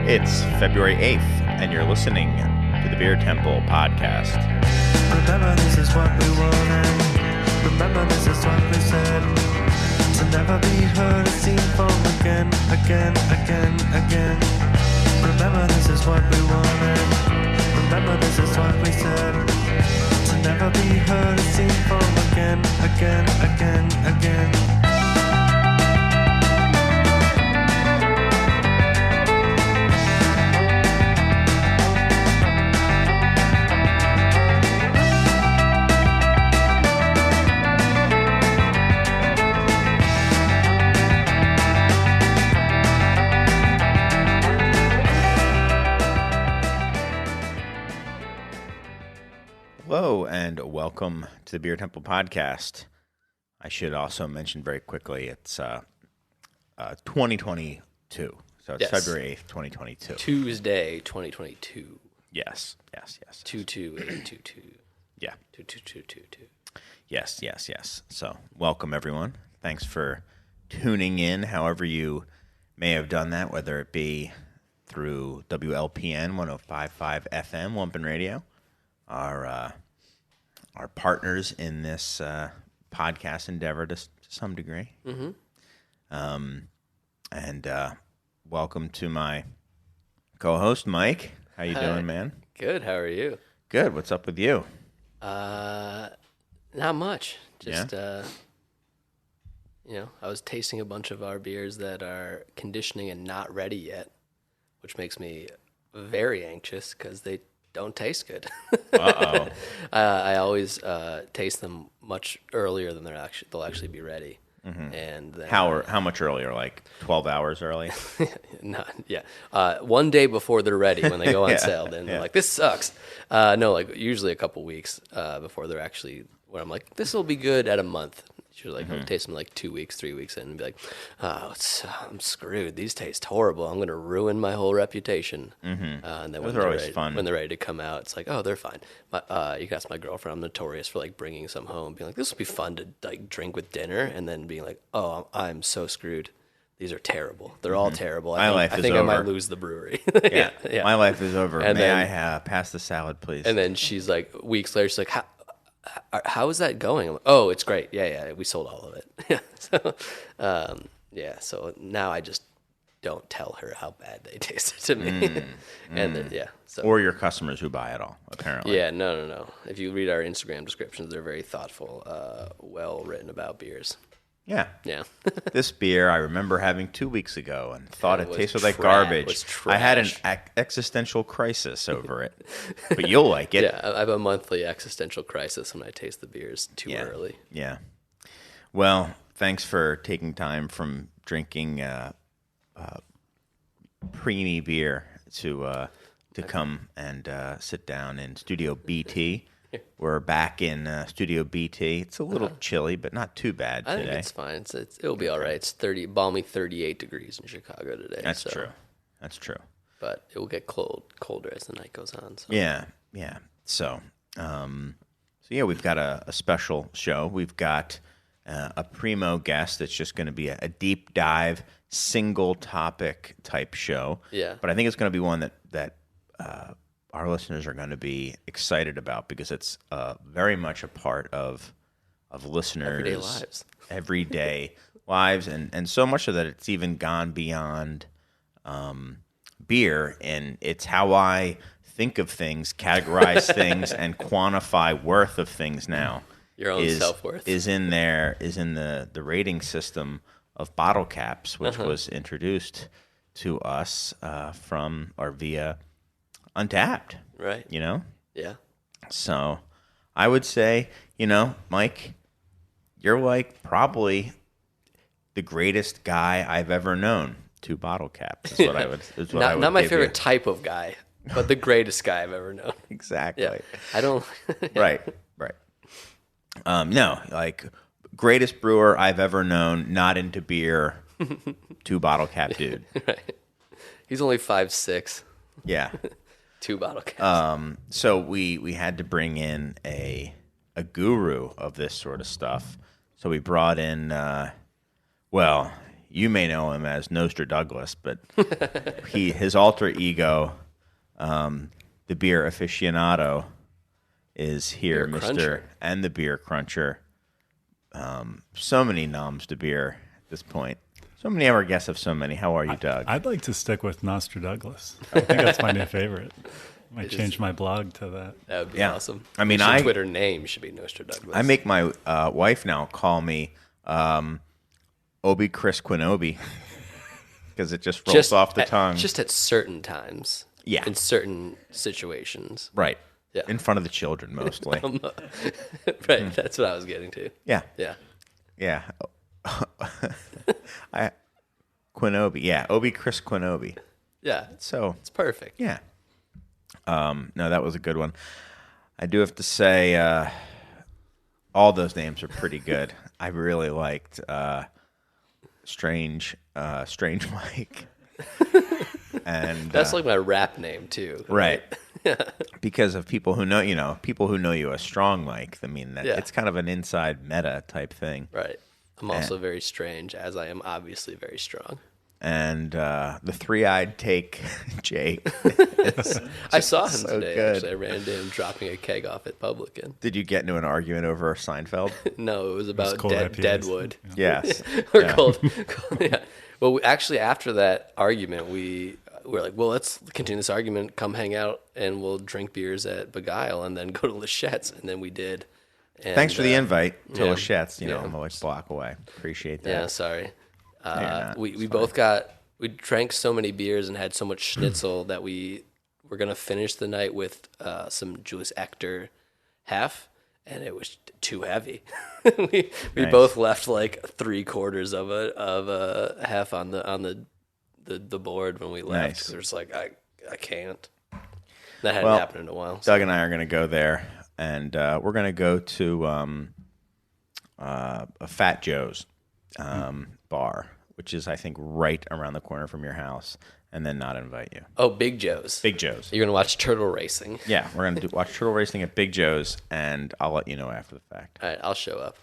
It's February 8th, and you're listening to the Beer Temple podcast. Remember, this is what we wanted. Remember, this is what we said. To never be heard or seen from again. Remember, this is what we wanted. Remember, this is what we said. To never be heard or seen from again. Hello, and welcome to the Beer Temple podcast. I should also mention very quickly, it's 2022. So it's February 8th, 2022. Tuesday, 2022. Yes. 22822. Yeah. 22222. Yes. So welcome, everyone. Thanks for tuning in, however you may have done that, whether it be through WLPN 105.5 FM, Lumpin' Radio, our partners in this podcast endeavor to some degree. Mm-hmm. And welcome to my co-host, Mike. How you doing, man? Good. How are you? Good. What's up with you? Not much. Just, I was tasting a bunch of our beers that are conditioning and not ready yet, which makes me very anxious because they don't taste good. Uh-oh. I always taste them much earlier than they'll actually be ready. Mm-hmm. And then, how much earlier? Like 12 hours early? One day before they're ready, when they go on sale, then they're like, this sucks. Usually a couple weeks before they're actually, where I'm like, this will be good at a month. You're like, I'll taste them like 2 weeks, 3 weeks in, and be like, I'm screwed. These taste horrible. I'm going to ruin my whole reputation. Mm-hmm. And then Those are always fun. When they're ready to come out, it's like, oh, they're fine. You can ask my girlfriend. I'm notorious for like bringing some home, being like, this will be fun to like drink with dinner, and then being like, oh, I'm so screwed. These are terrible. They're all terrible. I think I might lose the brewery. Yeah. My life is over. And May I pass the salad, please? And then she's like, weeks later, she's like, how is that going? I'm like, oh, it's great. Yeah, we sold all of it. So now I just don't tell her how bad they tasted to me. Or your customers who buy it all, apparently. Yeah, no. If you read our Instagram descriptions, they're very thoughtful, well written about beers. Yeah. This beer I remember having 2 weeks ago and thought it tasted like garbage. I had an existential crisis over it. But you'll like it. Yeah, I have a monthly existential crisis when I taste the beers too early. Yeah. Well, thanks for taking time from drinking preemie beer to come and sit down in Studio BT. We're back in Studio BT. It's a little chilly, but not too bad today. I think it's fine. It'll be all right. It's balmy 38 degrees in Chicago today. That's true. But it will get colder as the night goes on. So. Yeah. So we've got a special show. We've got a primo guest that's just going to be a deep dive, single topic type show. Yeah. But I think it's going to be one that our listeners are going to be excited about because it's very much a part of listeners' everyday lives, and so much so that it's even gone beyond beer, and it's how I think of things, categorize things, and quantify worth of things now. Your own self-worth is in the rating system of bottle caps, which was introduced to us from or via Untappd, right? Yeah. So I would say, Mike, you're like probably the greatest guy I've ever known. 2 bottle caps is what I would. Not my favorite type of guy, but the greatest guy I've ever known. Exactly. Yeah. I don't. Right. No, like greatest brewer I've ever known. Not into beer. 2 bottle cap dude. Right. He's only 5'6". Yeah. 2 bottle caps. So we had to bring in a guru of this sort of stuff. So we brought in, you may know him as NostraDouglas, but his alter ego, the beer aficionado, is here, Beer Mr. Cruncher. And the beer cruncher. So many noms to beer at this point. So many of our guests have so many. How are you, Doug? I'd like to stick with NostraDouglas. I think that's my new favorite. I might change my blog to that. That would be awesome. I mean, Your Twitter name should be NostraDouglas. I make my wife now call me Obi Chris Quinobi because it just rolls off the tongue. Just at certain times. Yeah. In certain situations. Right. Yeah. In front of the children, mostly. Right. That's what I was getting to. Yeah. Yeah. Yeah. Quinobi. Yeah. Obi Chris Quinobi. Yeah. So It's perfect. yeah. No, that was a good one. I do have to say, all those names are pretty good. I really liked Strange Mike, and That's like my rap name too. right, because of people who know you as Strong Mike. I mean, it's kind of an inside meta type thing. Right. I'm also very strange, as I am obviously very strong. And the three-eyed take, Jake. I saw him so today. good. Actually, I ran into him dropping a keg off at Publican. Did you get into an argument over Seinfeld? No, it was about cold IPAs. Deadwood. Yes. Or Yeah. cold. Yeah. Well, actually, after that argument, we were like, well, let's continue this argument. Come hang out, and we'll drink beers at Beguile, and then go to Lachette's. And then we did. And, Thanks for the invite to yeah. Lachette's. Yeah. I'm like a block away. Appreciate that. Yeah, sorry. you're not. We both we drank so many beers and had so much schnitzel that we were going to finish the night with some Julius Ector half, and it was too heavy. we Nice. both left like 3/4 of a half on the board when we left. Nice. 'Cause we're just like, I can't. That hadn't Well, happened in a while. Doug and I are going to go there, and we're going to go to a Fat Joe's bar, which is, I think, right around the corner from your house, and then not invite you. Oh, Big Joe's. Big Joe's. You're going to watch turtle racing. Yeah, we're going to watch turtle racing at Big Joe's, and I'll let you know after the fact. All right, I'll show up.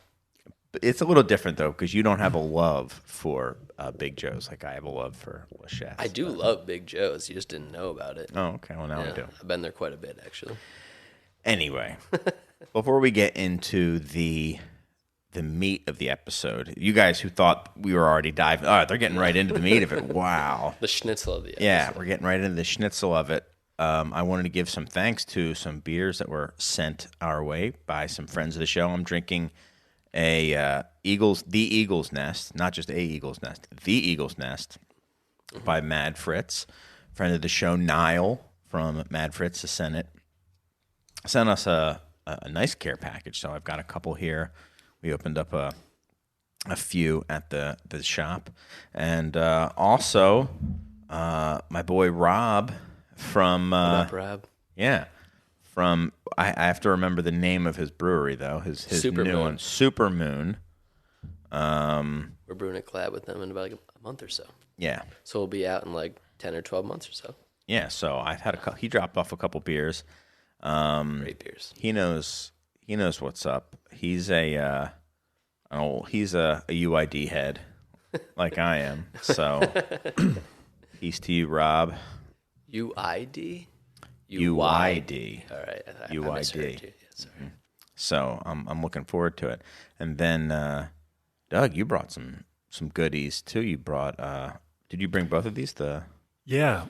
But it's a little different, though, because you don't have a love for Big Joe's like I have a love for Lachette's. I do love Big Joe's. You just didn't know about it. Oh, okay. Well, now I Yeah, do. I've been there quite a bit, actually. Anyway, before we get into the meat of the episode, you guys who thought we were already diving, they're getting right into the meat of it. Wow. The schnitzel of the episode. Yeah, we're getting right into the schnitzel of it. I wanted to give some thanks to some beers that were sent our way by some friends of the show. I'm drinking the Eagle's Nest, not just a Eagle's Nest, the Eagle's Nest by Mad Fritz. Friend of the show, Niall from Mad Fritz, sent us a nice care package. So I've got a couple here. We opened up a few at the shop, and also my boy Rob from What up, Rob? from I have to remember the name of his brewery though. His Super new Moon. one, Super Moon. We're brewing a collab with them in about like a month or so. Yeah, So we'll be out in like 10 or 12 months or so. yeah. So I've had he dropped off a couple beers. Great beers. He knows what's up. He's a UID head like I am. So peace to you, Rob. UID? UID. All right. I UID. misheard you. Yeah, sorry. So I'm looking forward to it. And then Doug, you brought some goodies too. You brought did you bring both of these? Yeah.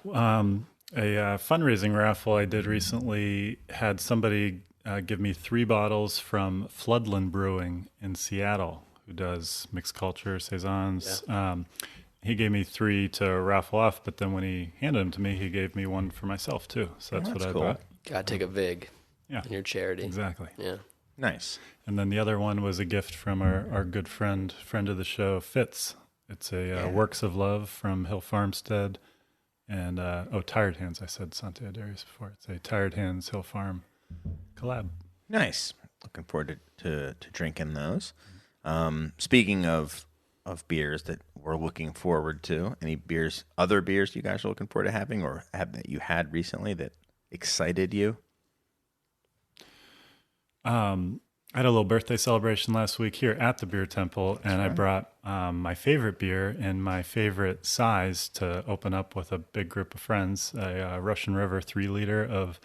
A fundraising raffle I did recently had somebody give me 3 bottles from Floodland Brewing in Seattle, who does mixed culture, saisons. Yeah. He gave me 3 to raffle off, but then when he handed them to me, he gave me 1 for myself too. So that's what I cool. brought. Gotta take a vig Yeah, in your charity. exactly. Yeah. Nice. And then the other one was a gift from our good friend of the show, Fitz. It's a Works of Love from Hill Farmstead. And, Tired Hands. I said Santa Darius before. It's a Tired Hands Hill Farm collab. Nice. Looking forward to drinking those. Speaking of beers that we're looking forward to, any other beers you guys are looking forward to having or that you had recently that excited you? I I had a little birthday celebration last week here at the Beer Temple, and I brought my favorite beer in my favorite size to open up with a big group of friends, a Russian River 3-liter of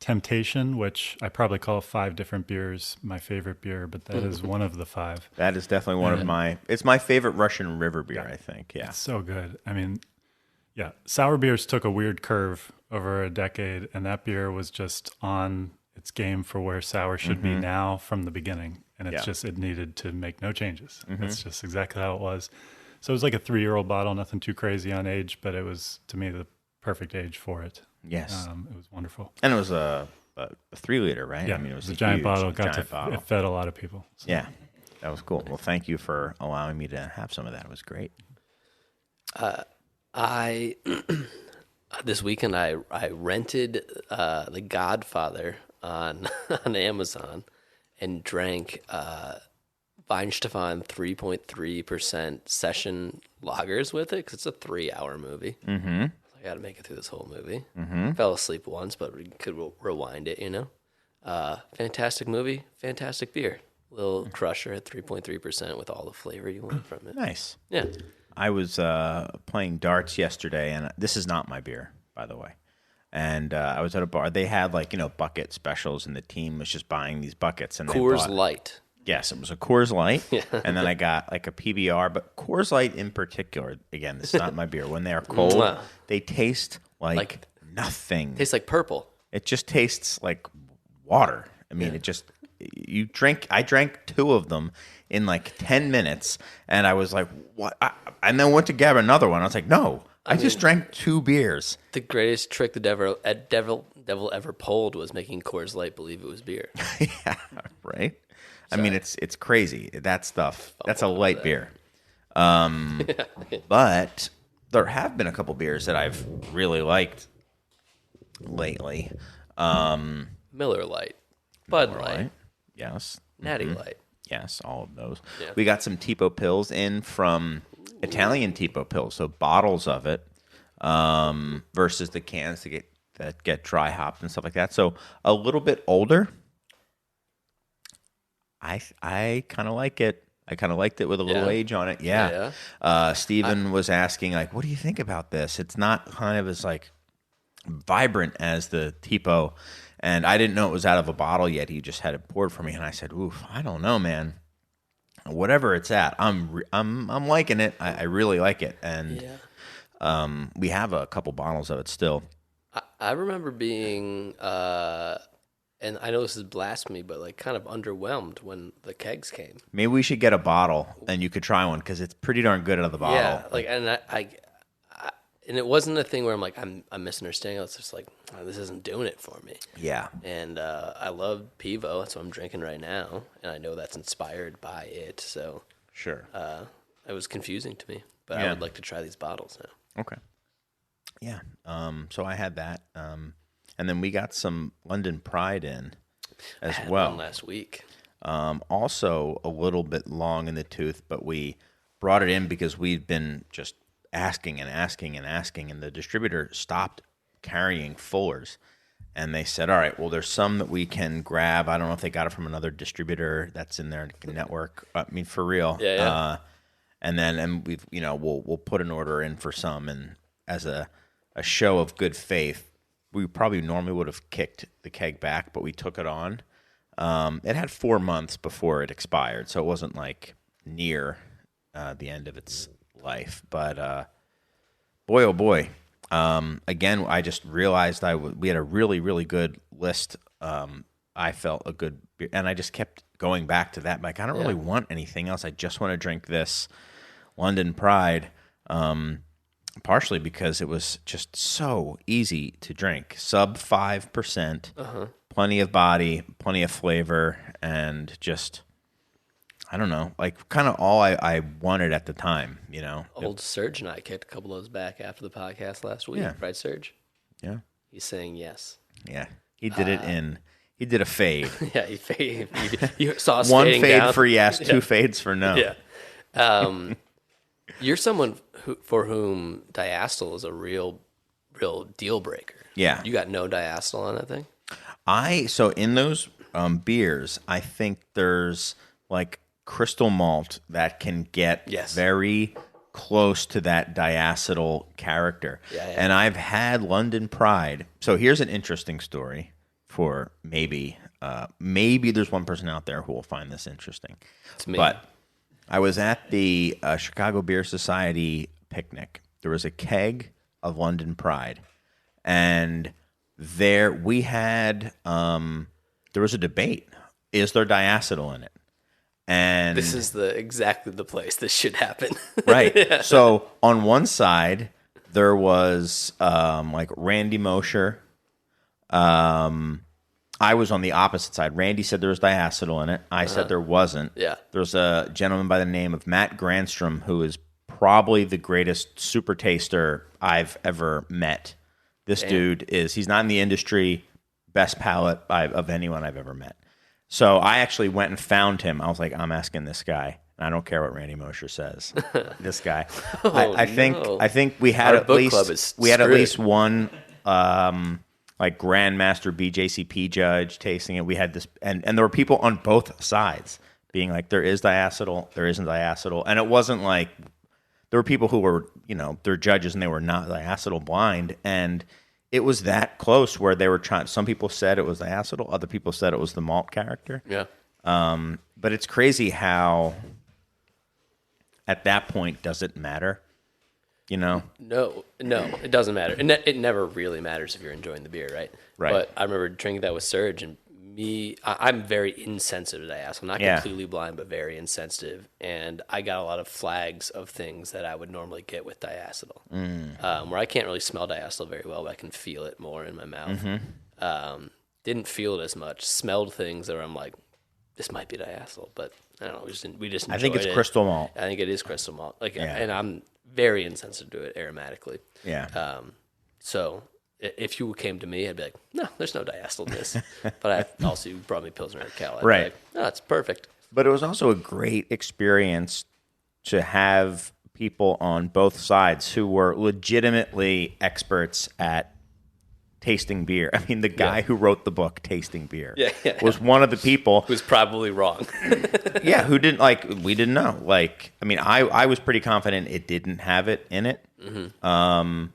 Temptation, which I probably call 5 different beers my favorite beer, but that is one of the 5. That is definitely one of my, it's my favorite Russian River beer, I think. Yeah. It's so good. I mean, yeah, sour beers took a weird curve over a decade, and that beer was just on its game for where sour should be now from the beginning. And it's just, it needed to make no changes. That's just exactly how it was. So it was like a 3-year-old bottle, nothing too crazy on age, but it was, to me, the perfect age for it. Yes. It was wonderful. And it was a 3-liter, right? Yeah, I mean, it was a giant huge bottle. bottle. It fed a lot of people. So. Yeah, that was cool. Well, thank you for allowing me to have some of that. It was great. I this weekend I rented The Godfather on on Amazon and drank Weinstefan 3.3% session lagers with it because it's a 3-hour movie. Mm-hmm. I got to make it through this whole movie. Mm-hmm. Fell asleep once, but we could rewind it, you know. Fantastic movie, fantastic beer. Little crusher at 3.3% with all the flavor you want from it. Nice. Yeah. I was playing darts yesterday, and this is not my beer, by the way. And I was at a bar. They had, like, you know, bucket specials, and the team was just buying these buckets. And Coors Light. Yes, it was a Coors Light, and then I got like a PBR. But Coors Light in particular, again, this is not my beer. When they are cold, they taste like nothing. Tastes like purple. It just tastes like water. I mean, it just, I drank 2 of them in like 10 minutes, and I was like, what? And then went to grab another one. I was like, no, I just drank 2 beers. The greatest trick the devil ever pulled was making Coors Light believe it was beer. Yeah, right? I mean, it's crazy. That stuff, that's a light beer. But there have been a couple beers that I've really liked lately. Miller Lite. Bud Light. Yes. Natty Light. Yes, all of those. Yeah. We got some Tipo Pills in from Italian Tipo Pills, so bottles of it versus the cans that get dry hopped and stuff like that. So a little bit older. I kind of like it. I kind of liked it with a little age on it. Yeah. Steven was asking, like, what do you think about this? It's not kind of as, like, vibrant as the Tipo. And I didn't know it was out of a bottle yet. He just had it poured for me. And I said, oof, I don't know, man. Whatever it's at, I'm liking it. I really like it. And we have a couple bottles of it still. I remember being... and I know this is blasphemy, but like kind of underwhelmed when the kegs came. Maybe we should get a bottle and you could try one because it's pretty darn good out of the bottle. Yeah, like and I and it wasn't a thing where I'm like I'm misunderstanding. It's just like this isn't doing it for me. Yeah. And I love Pivo. That's what I'm drinking right now, and I know that's inspired by it. So sure. It was confusing to me, but I would like to try these bottles now. Okay. Yeah. So I had that. And then we got some London Pride in as well. One last week. Also a little bit long in the tooth, but we brought it in because we'd been just asking, and the distributor stopped carrying fullers. And they said, all right, well, there's some that we can grab. I don't know if they got it from another distributor that's in their network. I mean, for real. Yeah. And we've, we'll put an order in for some. And as a show of good faith, we probably normally would have kicked the keg back, but we took it on. It had 4 months before it expired, so it wasn't like near the end of its life. But boy, oh boy. Again, I just realized we had a really, really good list. I felt a good beer, and I just kept going back to that. Like, I don't really want anything else. I just want to drink this London Pride. Partially because it was just so easy to drink. Sub 5%, plenty of body, plenty of flavor, and just, I don't know, like kind of all I wanted at the time, Old Serge and I kicked a couple of those back after the podcast last week. Yeah. Right, Serge? Yeah. He's saying yes. Yeah. He did he did a fade. Yeah, he faded. You saw us One fading fade down. for yes, 2 fades for no. Yeah. You're someone for whom diacetyl is a real deal breaker. Yeah. You got no diacetyl on that thing? So in those beers, I think there's like crystal malt that can get very close to that diacetyl character. And I've had London Pride. So here's an interesting story for maybe there's one person out there who will find this interesting. It's me. But I was at the Chicago Beer Society picnic. There was a keg of London Pride, and there we had there was a debate: is there diacetyl in it? And this is exactly the place this should happen. Right. So on one side there was like Randy Mosher. I was on the opposite side. Randy said there was diacetyl in it. I said there wasn't. Yeah. There's a gentleman by the name of Matt Granstrom who is probably the greatest super taster I've ever met. This dude he's not in the industry, best palate of anyone I've ever met. So I actually went and found him. I was like, I'm asking this guy. I don't care what Randy Mosher says. This guy. I think we had at least one like grandmaster BJCP judge tasting it. We had this, and there were people on both sides being like, there is diacetyl, there isn't diacetyl, and it wasn't like there were people who were, they're judges and they were not diacetyl blind, and it was that close where they were trying. Some people said it was diacetyl, other people said it was the malt character. Yeah. But it's crazy how at that point does it matter? No, it doesn't matter. And it never really matters if you're enjoying the beer, right? Right. But I remember drinking that with Serge, and I'm very insensitive to diacetyl. I'm not completely blind, but very insensitive. And I got a lot of flags of things that I would normally get with diacetyl, where I can't really smell diacetyl very well, but I can feel it more in my mouth. Mm-hmm. Didn't feel it as much. Smelled things that I'm like, this might be diacetyl, but I don't know. We just enjoyed I think it's crystal malt. I think it is crystal malt. And I'm very insensitive to it aromatically. Yeah. So if you came to me, I'd be like, no, there's no diacetyl in this. But you brought me Pilsner and Cal. I'd right. be like, no, it's perfect. But it was also a great experience to have people on both sides who were legitimately experts at tasting beer. I mean, the guy who wrote the book Tasting Beer was one of the people who's probably wrong. who didn't we didn't know. I was pretty confident it didn't have it in it. Mm-hmm.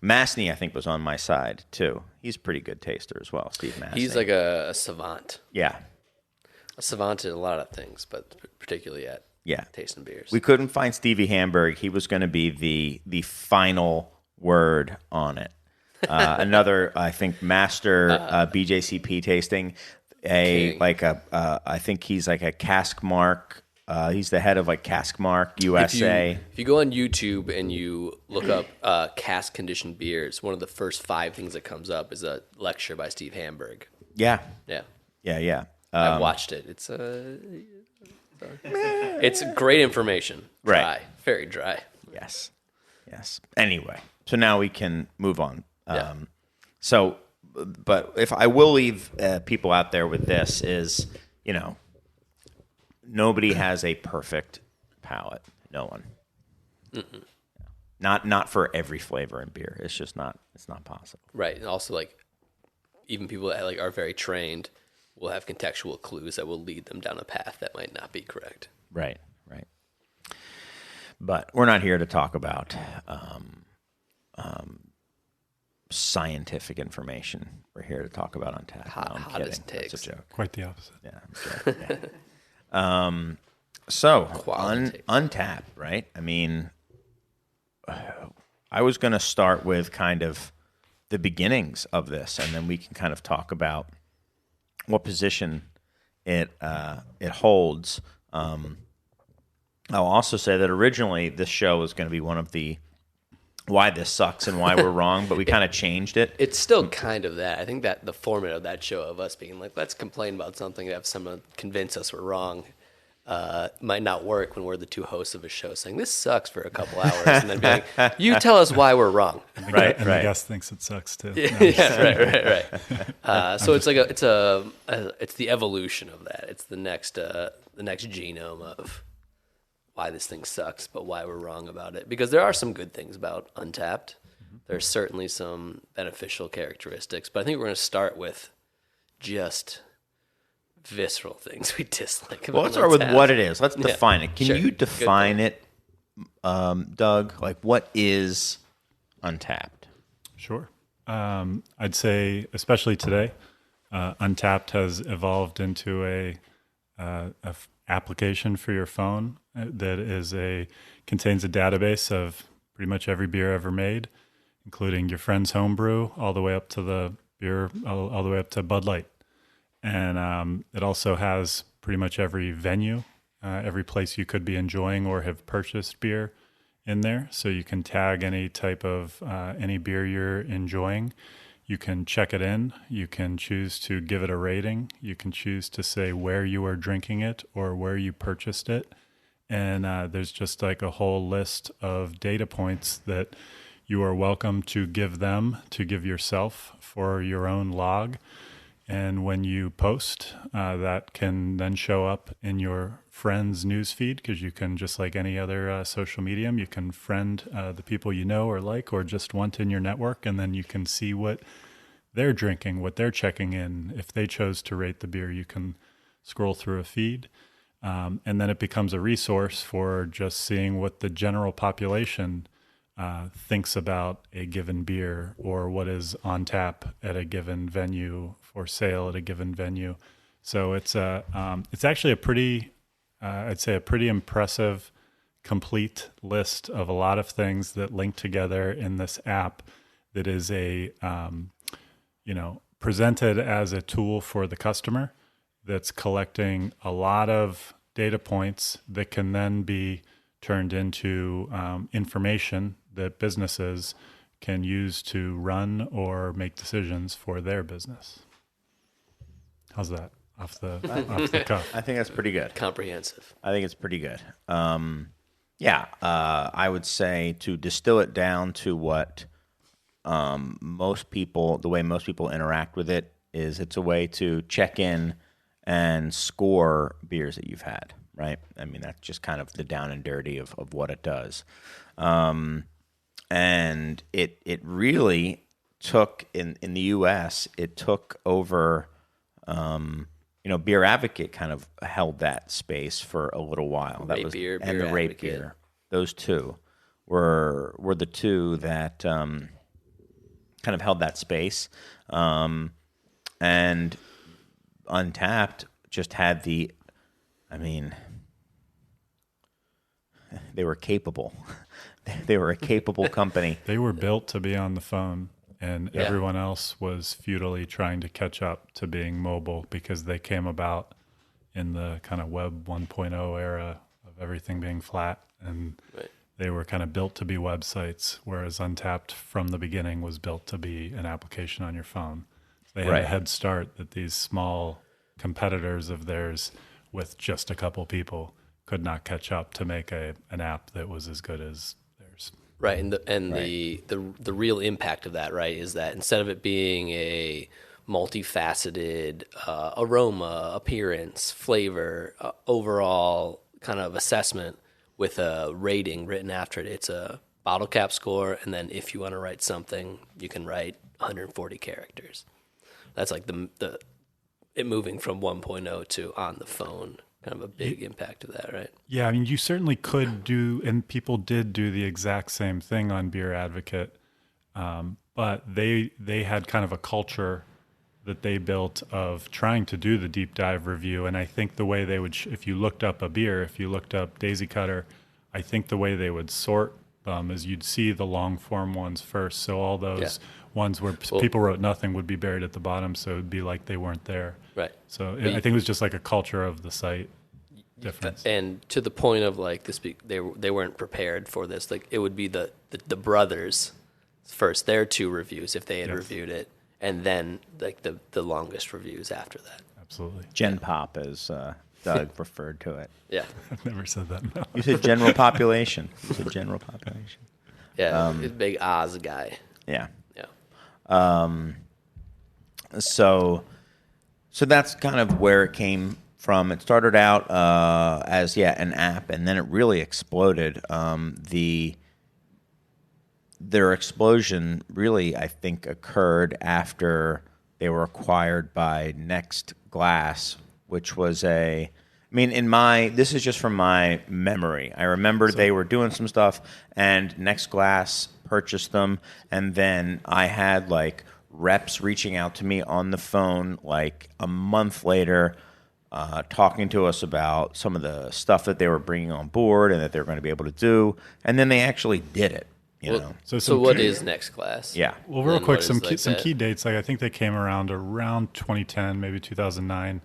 Mastny, I think, was on my side too. He's a pretty good taster as well, Steve Mastny. He's like a savant. Yeah. A savant in a lot of things, but particularly at tasting beers. We couldn't find Stevie Hamburg. He was going to be the final word on it. Another, I think, master BJCP tasting. I think he's like a Cask Mark. He's the head of like Cask Mark USA. If you go on YouTube and you look up cask conditioned beers, one of the first 5 things that comes up is a lecture by Steve Hamburg. Yeah. I've watched it. It's great information. Dry, right? Very dry. Yes. Anyway, so now we can move on. But if I will leave people out there with this is, nobody has a perfect palate. No one. Mm-mm. Not for every flavor in beer. It's just not. It's not possible. Right, and also even people that are very trained will have contextual clues that will lead them down a path that might not be correct. Right. But we're not here to talk about scientific information. We're here to talk about Untappd. No, I'm hottest kidding. takes. That's a joke. Quite the opposite. Yeah, I'm joking. So Untappd, right? I mean, I was going to start with kind of the beginnings of this, and then we can kind of talk about what position it holds. I'll also say that originally this show was going to be one of the why this sucks and why we're wrong, but we kind of changed it. It's still kind of that. I think that the format of that show of us being like, let's complain about something to have someone convince us we're wrong might not work when we're the two hosts of a show saying, this sucks for a couple hours, and then be like, you tell us why we're wrong. Right. And the guest thinks it sucks too. Right. So it's it's the evolution of that. It's the next genome of why this thing sucks, but why we're wrong about it. Because there are some good things about Untappd. There's certainly some beneficial characteristics, but I think we're going to start with just visceral things we dislike about Well, let's start with Untappd. what it is. Let's define it. Can Sure. you Good define point. it, Doug? Like, what is Untappd? Sure. I'd say, especially today, Untappd has evolved into a application for your phone that contains a database of pretty much every beer ever made, including your friend's homebrew, all the way up to the beer, all the way up to Bud Light. And it also has pretty much every venue, every place you could be enjoying or have purchased beer in there. So you can tag any type of any beer you're enjoying. You can check it in. You can choose to give it a rating. You can choose to say where you are drinking it or where you purchased it. And there's just like a whole list of data points that you are welcome to give them, to give yourself for your own log. And when you post, that can then show up in your friend's newsfeed, because you can, just like any other social medium, you can friend the people you know or like or just want in your network, and then you can see what they're drinking, what they're checking in. If they chose to rate the beer, you can scroll through a feed. And then it becomes a resource for just seeing what the general population thinks about a given beer, or what is on tap at a given venue for sale at a given venue. So it's actually a pretty, I'd say a pretty impressive, complete list of a lot of things that link together in this app. That is presented as a tool for the customer that's collecting a lot of data points that can then be turned into information that businesses can use to run or make decisions for their business. How's that off the cuff? I think that's pretty good. Comprehensive. I think it's pretty good. I would say, to distill it down to what the way most people interact with it is, it's a way to check in and score beers that you've had, right? I mean, that's just kind of the down and dirty of what it does. And it really took, in the U.S., it took over, Beer Advocate kind of held that space for a little while. Rate Beer, and Beer the Rate Advocate. Beer. Those two were the two that kind of held that space. And Untappd just had they were capable. They were a capable company. They were built to be on the phone, and everyone else was futilely trying to catch up to being mobile, because they came about in the kind of web 1.0 era of everything being flat, and they were kind of built to be websites, whereas Untappd from the beginning was built to be an application on your phone. They had a head start that these small competitors of theirs with just a couple people could not catch up to make an app that was as good as theirs. Right, and the real impact of that, right, is that instead of it being a multifaceted aroma, appearance, flavor, overall kind of assessment with a rating written after it, it's a bottle cap score, and then if you want to write something, you can write 140 characters. That's like it moving from 1.0 to on the phone. Kind of a big impact of that, right? Yeah, I mean, you certainly could do, and people did do the exact same thing on Beer Advocate, but they had kind of a culture that they built of trying to do the deep dive review. And I think the way they would, if you looked up a beer, if you looked up Daisy Cutter, I think the way they would sort them is you'd see the long form ones first. So all those ones where people wrote nothing would be buried at the bottom, so it'd be like they weren't there. Right. So I think it was just like a culture of the site difference. And to the point of like this, they weren't prepared for this. Like it would be the brothers first, their 2 reviews if they had reviewed it, and then like the longest reviews after that. Absolutely. Gen Pop, as Doug referred to it. Yeah. I've never said that. No. You said general population. You said general population. Yeah, big Oz guy. Yeah. Yeah. So that's kind of where it came from. It started out as an app, and then it really exploded. Their explosion really, I think, occurred after they were acquired by Next Glass, which was this is just from my memory. I remember they were doing some stuff, and NextGlass purchased them, and then I had like reps reaching out to me on the phone like a month later, talking to us about some of the stuff that they were bringing on board and that they were going to be able to do, and then they actually did it. You know. So what is NextGlass? Yeah. Well, real quick, some key dates. Like I think they came around 2010, maybe 2009.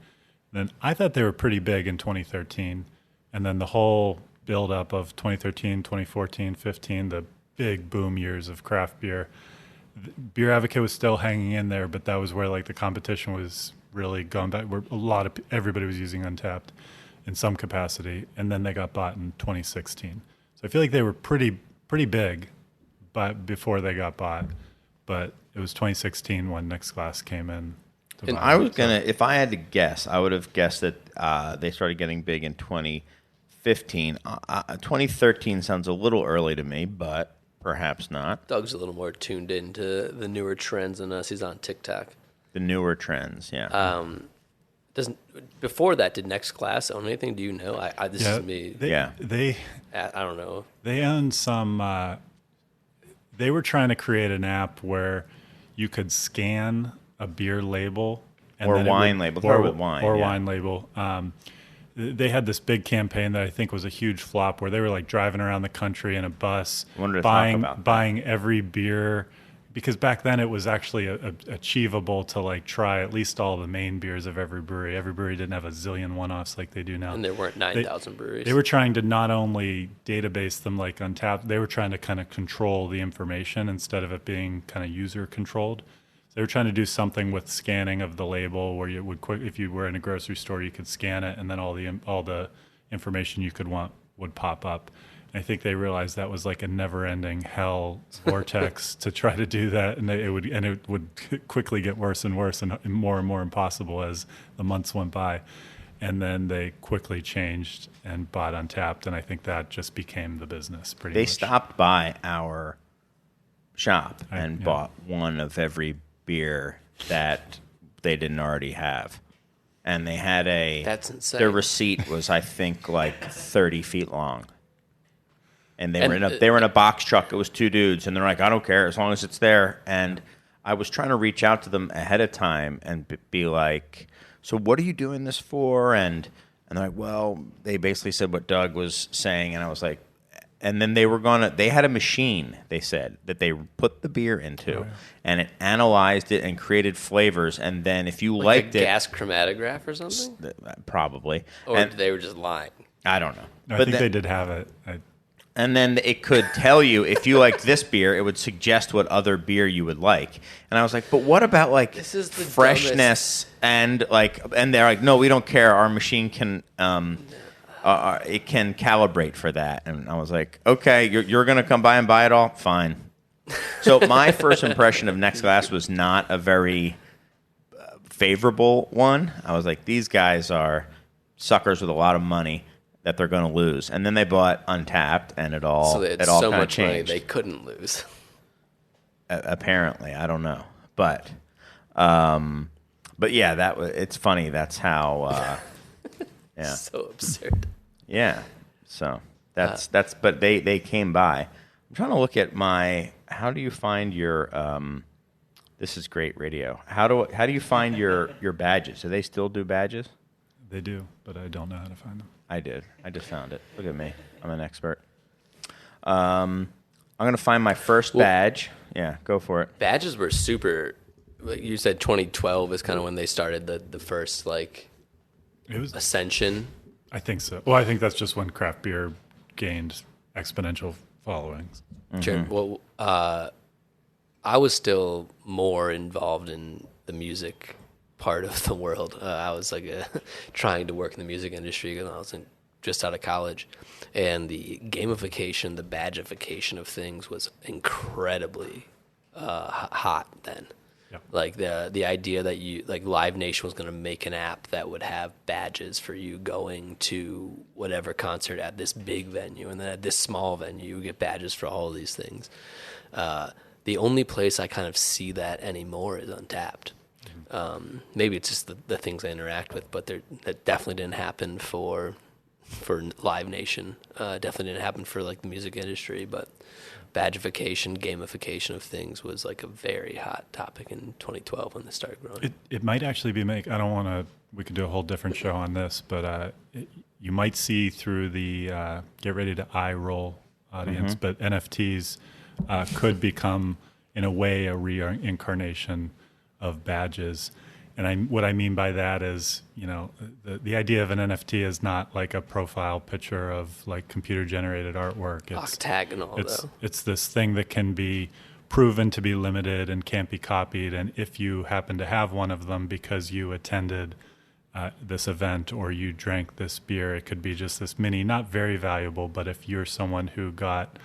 Then I thought they were pretty big in 2013, and then the whole build up of 2013, 2014, 15, the big boom years of craft beer. Beer Advocate was still hanging in there, but that was where like the competition was really going back. Where everybody was using Untappd in some capacity, and then they got bought in 2016. So I feel like they were pretty big, but before they got bought. But it was 2016 when NextGlass came in. And I was if I had to guess, I would have guessed that they started getting big in 2015. 2013 sounds a little early to me, but perhaps not. Doug's a little more tuned into the newer trends than us. He's on TikTok. The newer trends, yeah. Before that, did NextGlass own anything? Do you know? This is me. I don't know. They own some. They were trying to create an app where you could scan a beer label or wine label, wine label. They had this big campaign that I think was a huge flop, where they were like driving around the country in a bus, buying every beer, because back then it was actually achievable to like try at least all the main beers of every brewery. Every brewery didn't have a zillion one-offs like they do now. And there weren't 9,000 breweries. They were trying to not only database them like Untappd, they were trying to kind of control the information instead of it being kind of user controlled. They were trying to do something with scanning of the label, where you would if you were in a grocery store, you could scan it, and then all the information you could want would pop up. And I think they realized that was like a never-ending hell vortex to try to do that, and it would quickly get worse and worse and more impossible as the months went by. And then they quickly changed and bought Untappd, and I think that just became the business pretty much. They stopped by our shop and bought one of every beer that they didn't already have, and they had that's insane. Their receipt was, I think, like 30 feet long, and they were in a box truck. It was two dudes, and they're like, I don't care as long as it's there. And I was trying to reach out to them ahead of time and be like, so what are you doing this for? And they're like, well, they basically said what Doug was saying, and I was like, and then they had a machine, they said, that they put the beer into, and it analyzed it and created flavors. And then if you liked it... gas chromatograph or something? Probably. Or they were just lying? I don't know. No, I think they did have it. And then it could tell you, if you liked this beer, it would suggest what other beer you would like. And I was like, but what about like this is the freshness dumbest. and they're like, no, we don't care. Our machine can... it can calibrate for that. And I was like, okay, you're going to come by and buy it all? Fine. So my first impression of NextGlass was not a very favorable one. I was like, these guys are suckers with a lot of money that they're going to lose. And then they bought Untappd, and it all so they had so much changed. Money they couldn't lose. Apparently, I don't know. But yeah, it's funny. That's how... yeah. So absurd. Yeah. So that's but they came by. I'm trying to look at how do you find your this is great radio. How do you find your badges? Do they still do badges? They do, but I don't know how to find them. I did. I just found it. Look at me. I'm an expert. I'm going to find my first badge. Yeah, go for it. Badges were super, like you said 2012 is kind of when they started the first like it was ascension. I think so. Well, I think that's just when craft beer gained exponential followings. Mm-hmm. Sure. Well, I was still more involved in the music part of the world. I was like trying to work in the music industry when I was just out of college, and the gamification, the badgeification of things was incredibly hot then. Yep. Like the idea that Live Nation was going to make an app that would have badges for you going to whatever concert at this big venue, and then at this small venue you get badges for all of these things. The only place I kind of see that anymore is Untappd. Maybe it's just the things I interact with, but that definitely didn't happen for Live Nation. Definitely didn't happen for like the music industry, but badgification, gamification of things was like a very hot topic in 2012 when this started growing. It might actually be I don't want to, we could do a whole different show on this, but you might see through the get ready to eye roll audience, but NFTs could become, in a way, a reincarnation of badges. And what I mean by that is, the idea of an NFT is not like a profile picture of like computer generated artwork. It's octagonal, though. It's this thing that can be proven to be limited and can't be copied. And if you happen to have one of them because you attended this event or you drank this beer, it could be just this mini, not very valuable, but if you're someone who got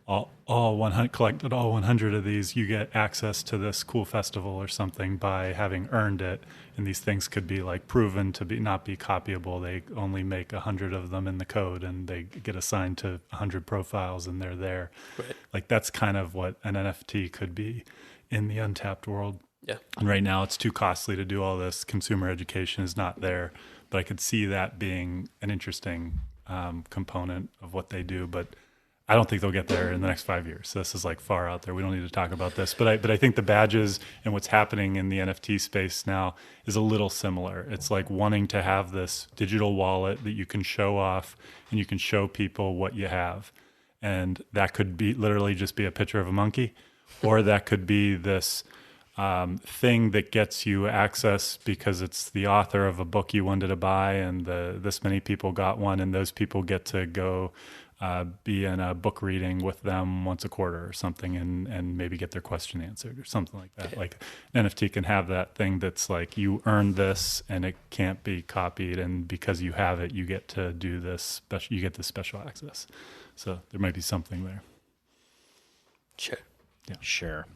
collected all 100 of these, you get access to this cool festival or something by having earned it. And these things could be like proven to be not be copyable. They only make 100 of them in the code, and they get assigned to 100 profiles, and they're there. Right. Like that's kind of what an NFT could be in the Untappd world. Yeah. And right now it's too costly to do all this. Consumer education is not there, but I could see that being an interesting component of what they do. But I don't think they'll get there in the next 5 years. So this is like far out there. We don't need to talk about this. But I think the badges and what's happening in the NFT space now is a little similar. It's like wanting to have this digital wallet that you can show off and you can show people what you have. And that could be literally just be a picture of a monkey, or that could be this thing that gets you access because it's the author of a book you wanted to buy, and this many people got one, and those people get to go be in a book reading with them once a quarter or something, and maybe get their question answered or something like that. Like an NFT can have that thing that's like, you earned this and it can't be copied, and because you have it, you get to do this special, you get this special access. So there might be something there. Sure. Yeah. Sure.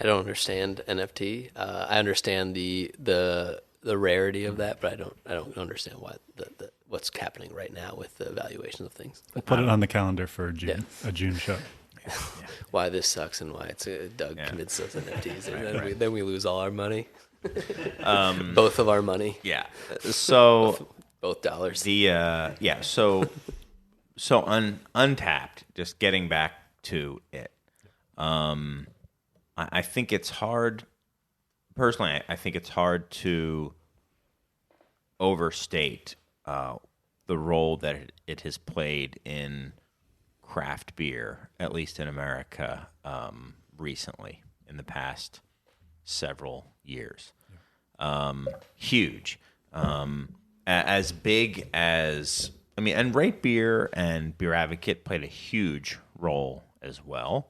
I don't understand NFT. I understand the rarity of that, but I don't understand why what's happening right now with the evaluations of things. We'll put it on the calendar for June, a June show. Yeah. Why this sucks and why it's Doug convinced us NFTs, and then we lose all our money, both of our money. Yeah. So both dollars. So Untappd. Just getting back to it. I think it's hard. Personally, I think it's hard to overstate the role that it has played in craft beer, at least in America, recently, in the past several years. Huge. As big as, and Rate Beer and Beer Advocate played a huge role as well.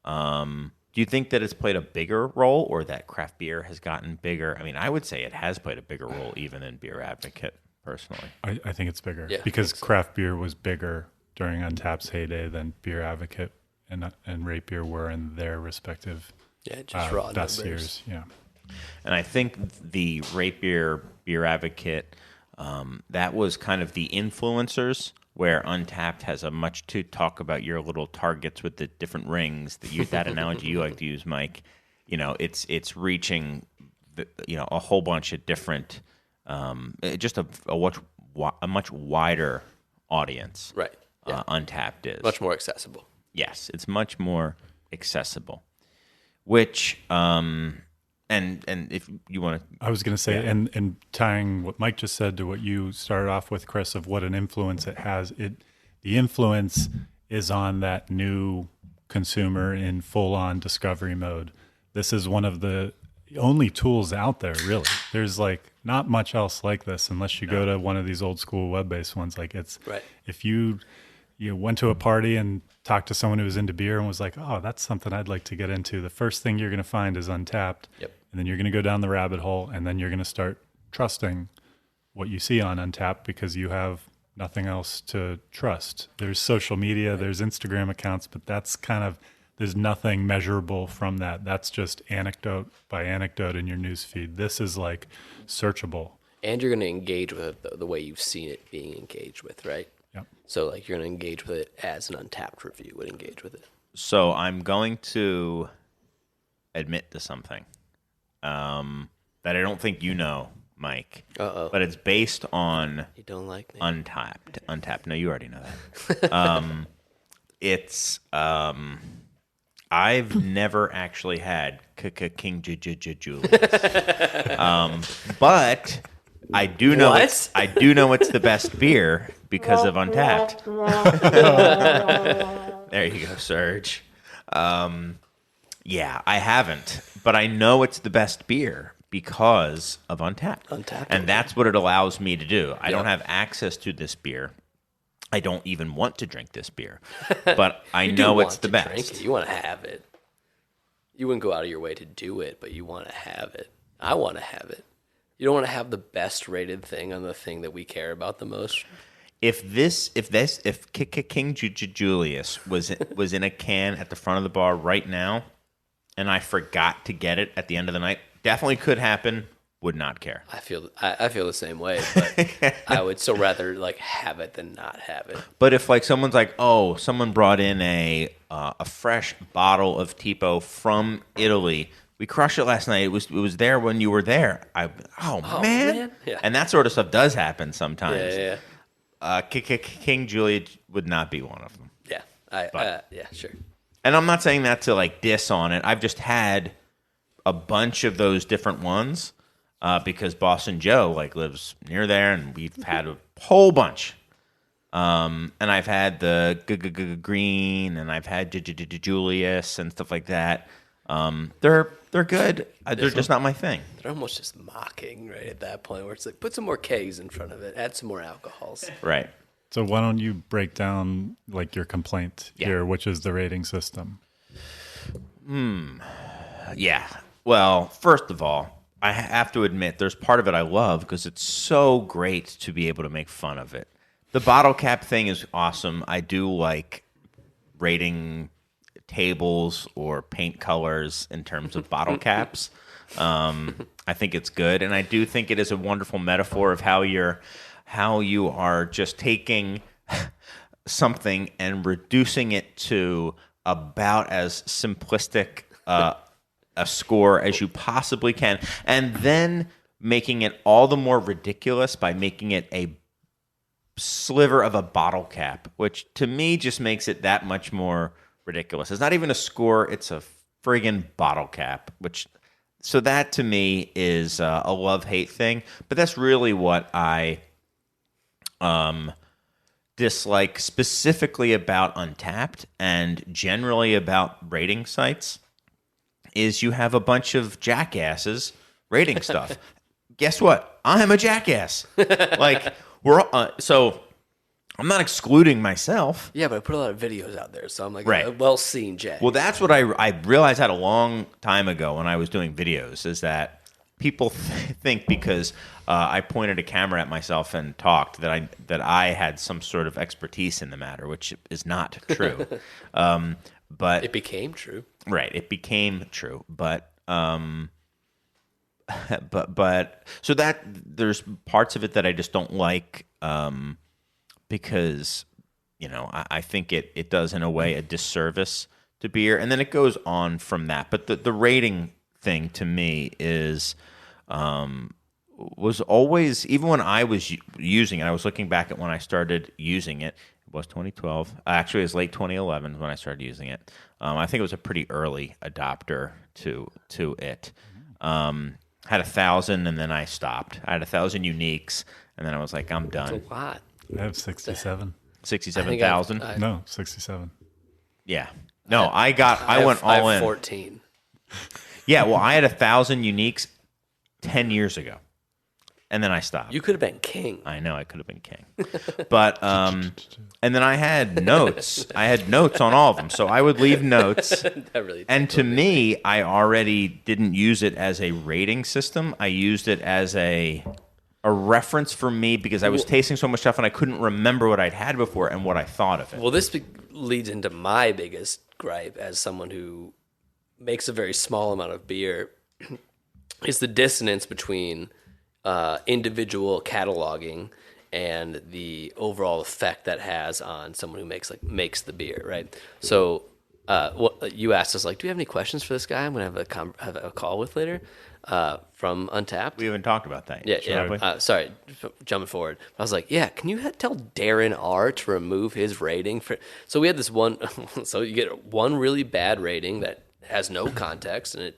Do you think that it's played a bigger role, or that craft beer has gotten bigger? I would say it has played a bigger role even in Beer Advocate, personally. I think it's bigger because craft beer was bigger during Untappd's heyday than Beer Advocate and Rate Beer were in their respective just raw best numbers. years. Yeah. And I think the Rate Beer, Beer Advocate, that was kind of the influencers, where Untappd has a much to talk about your little targets with the different rings. That analogy you like to use, Mike. It's reaching a whole bunch of different, just a much wider audience. Right. Yeah. Untappd is much more accessible. Yes, it's much more accessible. Which and if you want to, I was going to say, and tying what Mike just said to what you started off with, Chris, of what an influence it has. The influence is on that new consumer in full-on discovery mode. This is one of the only tools out there, really. There's like not much else like this unless you go to one of these old school web-based ones. Like it's right. If you went to a party and talked to someone who was into beer and was like, oh, that's something I'd like to get into, the first thing you're going to find is Untappd. Yep. And then you're going to go down the rabbit hole, and then you're going to start trusting what you see on Untappd because you have nothing else to trust. There's social media, there's Instagram accounts, but that's there's nothing measurable from that. That's just anecdote by anecdote in your news feed. This is like searchable. And you're going to engage with it the way you've seen it being engaged with, right? Yep. So like you're going to engage with it as an Untappd review would engage with it. So I'm going to admit to something. that I don't think you know, Mike. Uh-oh. But it's based on You don't like me? Untappd. Untappd. No, you already know that. It's I've never actually had King Julius, but I do know What? I do know it's the best beer because of Untappd. There you go, Serge. Yeah, I haven't, but I know it's the best beer because of Untappd. Untappd. And that's what it allows me to do. I don't have access to this beer. I don't even want to drink this beer, but I know it's the best. Drink it. You want to have it. You wouldn't go out of your way to do it, but you want to have it. I want to have it. You don't want to have the best rated thing on the thing that we care about the most. If King Julius was in a can at the front of the bar right now, and I forgot to get it at the end of the night, definitely could happen. Would not care. I feel the same way, but I would still rather like have it than not have it. But if like someone's like, oh, someone brought in a fresh bottle of Tipo from Italy, we crushed it last night. It was there when you were there. Oh man. Yeah. And that sort of stuff does happen sometimes. Yeah. King Julius would not be one of them. Yeah. Yeah. Sure. And I'm not saying that to like diss on it. I've just had a bunch of those different ones. Because Boston Joe like lives near there, and we've had a whole bunch. And I've had the green, and I've had Julius and stuff like that. They're good. They're just not my thing. They're almost just mocking right at that point, where it's like put some more kegs in front of it, add some more alcohols. Right. So why don't you break down like your complaint here, which is the rating system? Yeah. Well, first of all, I have to admit, there's part of it I love because it's so great to be able to make fun of it. The bottle cap thing is awesome. I do like rating tables or paint colors in terms of bottle caps. I think it's good, and I do think it is a wonderful metaphor of how you are just taking something and reducing it to about as simplistic a score as you possibly can, and then making it all the more ridiculous by making it a sliver of a bottle cap, which to me just makes it that much more ridiculous. It's not even a score, it's a friggin' bottle cap, so that to me is a love-hate thing, but that's really what I dislike specifically about Untappd and generally about rating sites. Is you have a bunch of jackasses rating stuff. Guess what? I'm a jackass. Like so I'm not excluding myself. Yeah, but I put a lot of videos out there, so I'm like right. a well-seen jack. Well, that's what I realized that a long time ago when I was doing videos, is that people think because I pointed a camera at myself and talked that I had some sort of expertise in the matter, which is not true. But it became true. Right, it became true, but so that there's parts of it that I just don't like, because I think it does in a way a disservice to beer, and then it goes on from that. But the rating thing to me is was always, even when I was using it, I was looking back at when I started using it. It was 2012. Actually, it was late 2011 when I started using it. I think it was a pretty early adopter to it. Had 1,000 and then I stopped. I had 1,000 uniques and then I was like, I'm done. That's a lot. I have 67. 67,000? No, 67. Yeah. No, I went all in. 14. Yeah, well, I had 1,000 uniques 10 years ago. And then I stopped. You could have been king. I know, I could have been king. But, and then I had notes. I had notes on all of them. So I would leave notes. And to me, I already didn't use it as a rating system. I used it as a reference for me because I was tasting so much stuff and I couldn't remember what I'd had before and what I thought of it. Well, this leads into my biggest gripe as someone who makes a very small amount of beer is the dissonance between individual cataloging and the overall effect that has on someone who makes the beer, right? So you asked us, like, do you have any questions for this guy I'm going to have a call with later from Untappd? We haven't talked about that yet. Yeah. Sorry, jumping forward. I was like, yeah, can you tell Darren R to remove his rating? So we had this one, so you get one really bad rating that has no context, and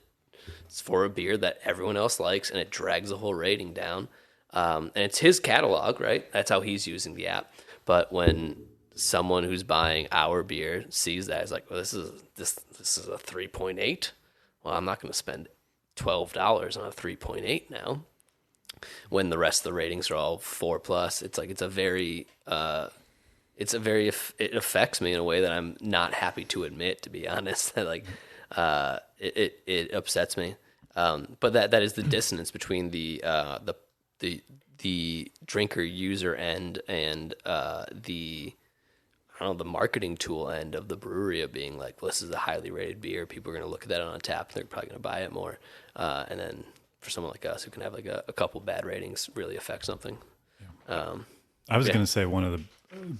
it's for a beer that everyone else likes, and it drags the whole rating down. And it's his catalog, right? That's how he's using the app. But when someone who's buying our beer sees that, is like, well, this is a 3.8. Well, I'm not going to spend $12 on a 3.8 now. When the rest of the ratings are all 4+, it's like it affects me in a way that I'm not happy to admit, to be honest. Like, it upsets me. But that is the dissonance between the drinker user end and the marketing tool end of the brewery of being like, well, this is a highly rated beer. People are going to look at that on Untappd. They're probably going to buy it more. And then for someone like us who can have like a couple bad ratings really affect something. I was going to say one of the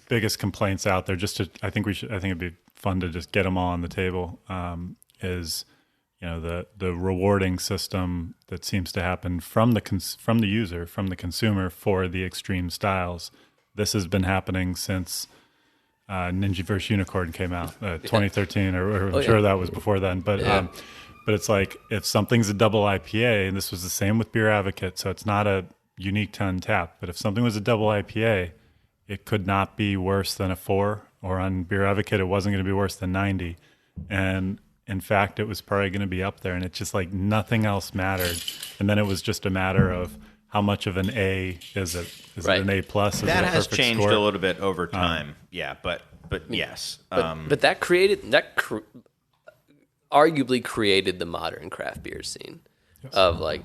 biggest complaints out there, I think it'd be fun to just get them all on the table, is, the rewarding system that seems to happen from the user, from the consumer for the extreme styles. This has been happening since Ninja vs. Unicorn came out, 2013, or I'm sure that was before then. But it's like, if something's a double IPA, and this was the same with Beer Advocate, so it's not a unique to Untappd, but if something was a double IPA, it could not be worse than a 4, or on Beer Advocate, it wasn't going to be worse than 90. And in fact, it was probably going to be up there, and it's just like nothing else mattered. And then it was just a matter of how much of an A is it? Is it an A+? Is that it a has perfect changed score? a little bit over time. But yes. But that arguably created the modern craft beer scene of like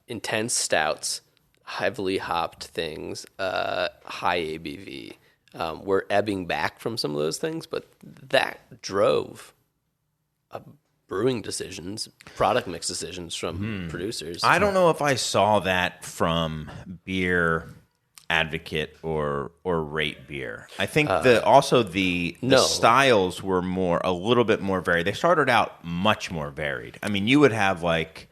intense stouts, heavily hopped things, high ABV. We're ebbing back from some of those things, but that drove brewing decisions, product mix decisions from producers. I don't know if I saw that from Beer Advocate or Rate Beer. I think the styles were a little bit more varied. They started out much more varied. I mean, you would have like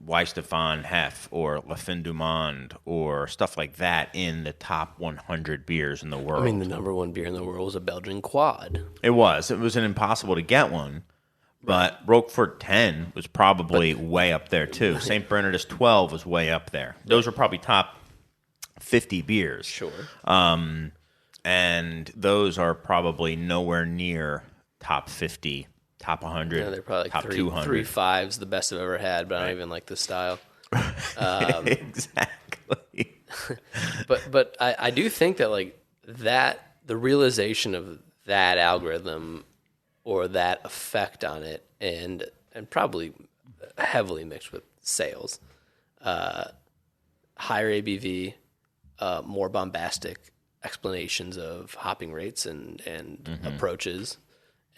Weistefan Hef or La Fin du Monde or stuff like that in the top 100 beers in the world. I mean, the number one beer in the world was a Belgian Quad. It was an impossible to get one, but Roquefort 10 was probably way up there too. St. Bernardus 12 was way up there. Those are probably top 50 beers. Sure. And those are probably nowhere near top 50. Top 100, they're probably top like 200. 3 5s, the best I've ever had, but I don't even like the style. Exactly. But I do think that like that the realization of that algorithm or that effect on it, and probably heavily mixed with sales, higher ABV, more bombastic explanations of hopping rates and approaches,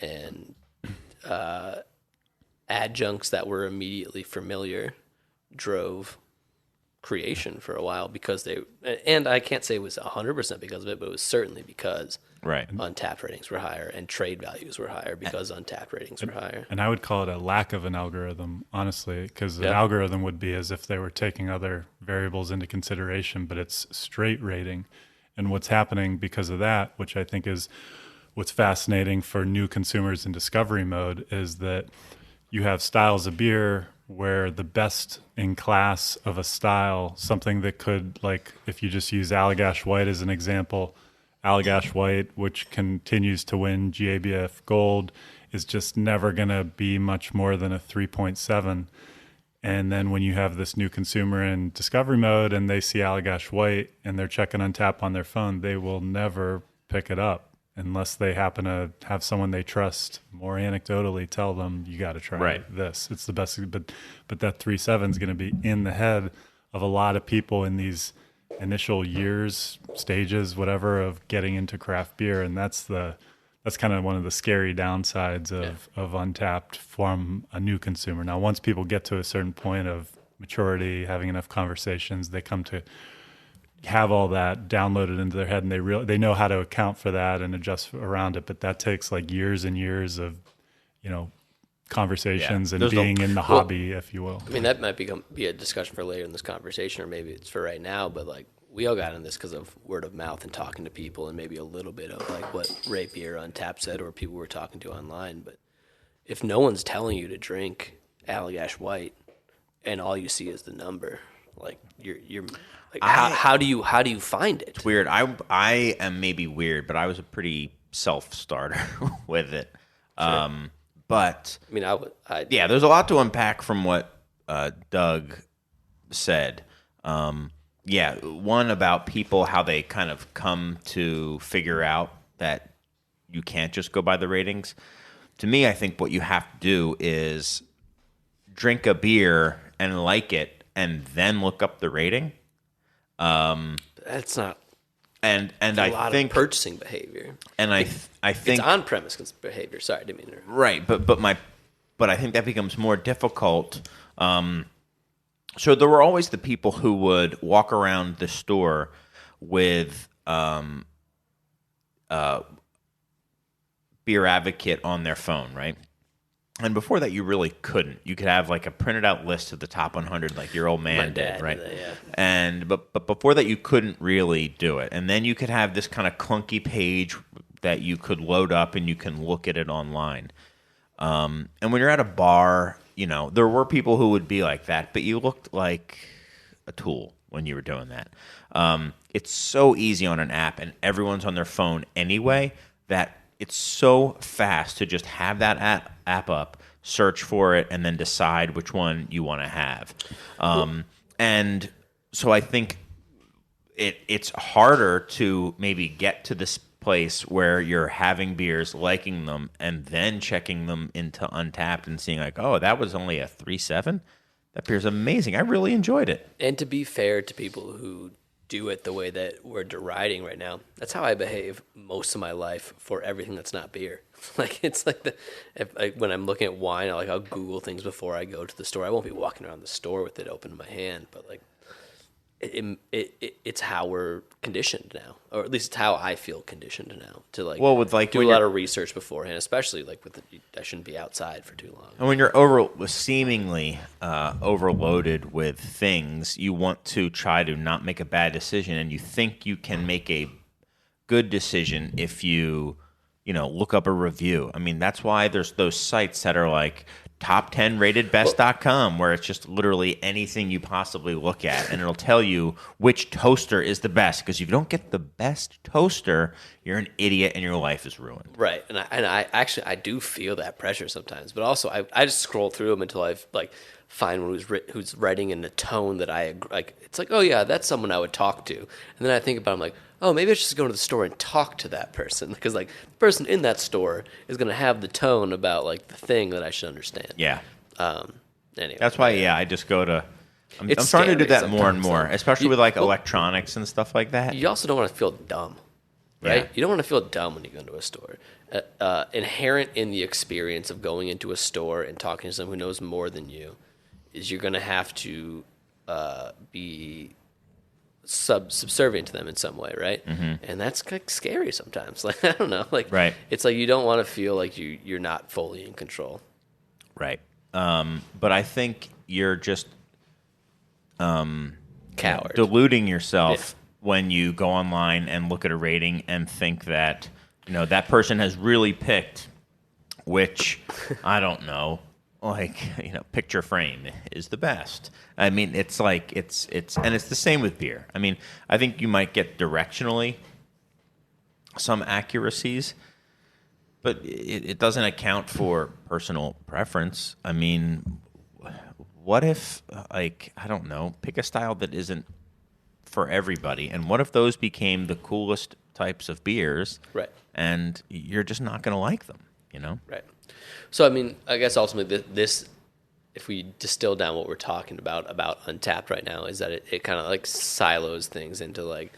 and adjuncts that were immediately familiar drove creation for a while because and I can't say it was 100% because of it, but it was certainly because Untappd ratings were higher and trade values were higher because Untappd ratings were higher. And I would call it a lack of an algorithm, honestly, because an algorithm would be as if they were taking other variables into consideration, but it's straight rating. And what's happening because of that, which I think is what's fascinating for new consumers in discovery mode, is that you have styles of beer where the best in class of a style, something that could, like, if you just use Allagash White as an example, Allagash White, which continues to win GABF Gold, is just never going to be much more than a 3.7. And then when you have this new consumer in discovery mode and they see Allagash White and they're checking Untappd on their phone, they will never pick it up unless they happen to have someone they trust more anecdotally tell them, you got to try this. It's the best. But that 3.7 is going to be in the head of a lot of people in these initial years, stages, whatever, of getting into craft beer. And that's kind of one of the scary downsides of Untappd from a new consumer. Now, once people get to a certain point of maturity, having enough conversations, they come to have all that downloaded into their head, and they know how to account for that and adjust around it. But that takes like years and years of, conversations and being in the hobby, if you will. I mean, that might be a discussion for later in this conversation, or maybe it's for right now. But like, we all got in this because of word of mouth and talking to people, and maybe a little bit of like what Rapier Untappd said, or people we're talking to online. But if no one's telling you to drink Allagash White, and all you see is the number, like you're like, how do you find it? It's weird. I am maybe weird, but I was a pretty self-starter with it. Sure. But I mean, yeah, there's a lot to unpack from what Doug said. Yeah, one about people, how they kind of come to figure out that you can't just go by the ratings. To me, I think what you have to do is drink a beer and like it, and then look up the rating. That's not. And I think of purchasing behavior. And I think it's on-premise behavior. Sorry, I didn't mean to. Right, but I think that becomes more difficult. So there were always the people who would walk around the store with Beer Advocate on their phone, right? And before that, you really couldn't. You could have like a printed out list of the top 100, like your old man did, right? Yeah. But before that, you couldn't really do it. And then you could have this kind of clunky page that you could load up, and you can look at it online. And when you're at a bar, there were people who would be like that, but you looked like a tool when you were doing that. It's so easy on an app, and everyone's on their phone anyway, that it's so fast to just have that app up, search for it, and then decide which one you want to have. And so I think it's harder to maybe get to this place where you're having beers, liking them, and then checking them into Untappd and seeing like, oh, that was only a 3.7? That beer's amazing. I really enjoyed it. And to be fair to people who do it the way that we're deriding right now, that's how I behave most of my life for everything that's not beer. Like, it's like when I'm looking at wine, I'll Google things before I go to the store. I won't be walking around the store with it open in my hand, but like it's how we're conditioned now, or at least it's how I feel conditioned now to do a lot of research beforehand, especially like I shouldn't be outside for too long. And when you're seemingly overloaded with things, you want to try to not make a bad decision, and you think you can make a good decision if you look up a review. I mean, that's why there's those sites that are like top 10 rated best.com, where it's just literally anything you possibly look at, and it'll tell you which toaster is the best, because if you don't get the best toaster, you're an idiot and your life is ruined. Right. And I actually do feel that pressure sometimes, but also I just scroll through them until I've like find one who's writing in a tone that I like. It's like, oh yeah, that's someone I would talk to. And then I think about it, I'm like, oh, maybe I should just go to the store and talk to that person, because like the person in that store is going to have the tone about like the thing that I should understand. Yeah. Anyway, that's why I just go to. I'm trying to do that more and more, especially with like electronics and stuff like that. You also don't want to feel dumb, right? Yeah. You don't want to feel dumb when you go into a store. Inherent in the experience of going into a store and talking to someone who knows more than you is you're going to have to be subservient to them in some way, right? Mm-hmm. And that's like scary sometimes. Like, I don't know, like, right. It's like you don't want to feel like you're not fully in control. Right. But I think you're just coward, deluding yourself when you go online and look at a rating and think that that person has really picked which I don't know, like picture frame is the best. I mean, it's like it's and it's the same with beer. I mean, I think you might get directionally some accuracies, but it doesn't account for personal preference. I mean, what if, like, I don't know, pick a style that isn't for everybody, and what if those became the coolest types of beers, right? And you're just not going to like them, Right. So, I mean, I guess ultimately this, if we distill down what we're talking about Untappd right now, is that it kind of like silos things into like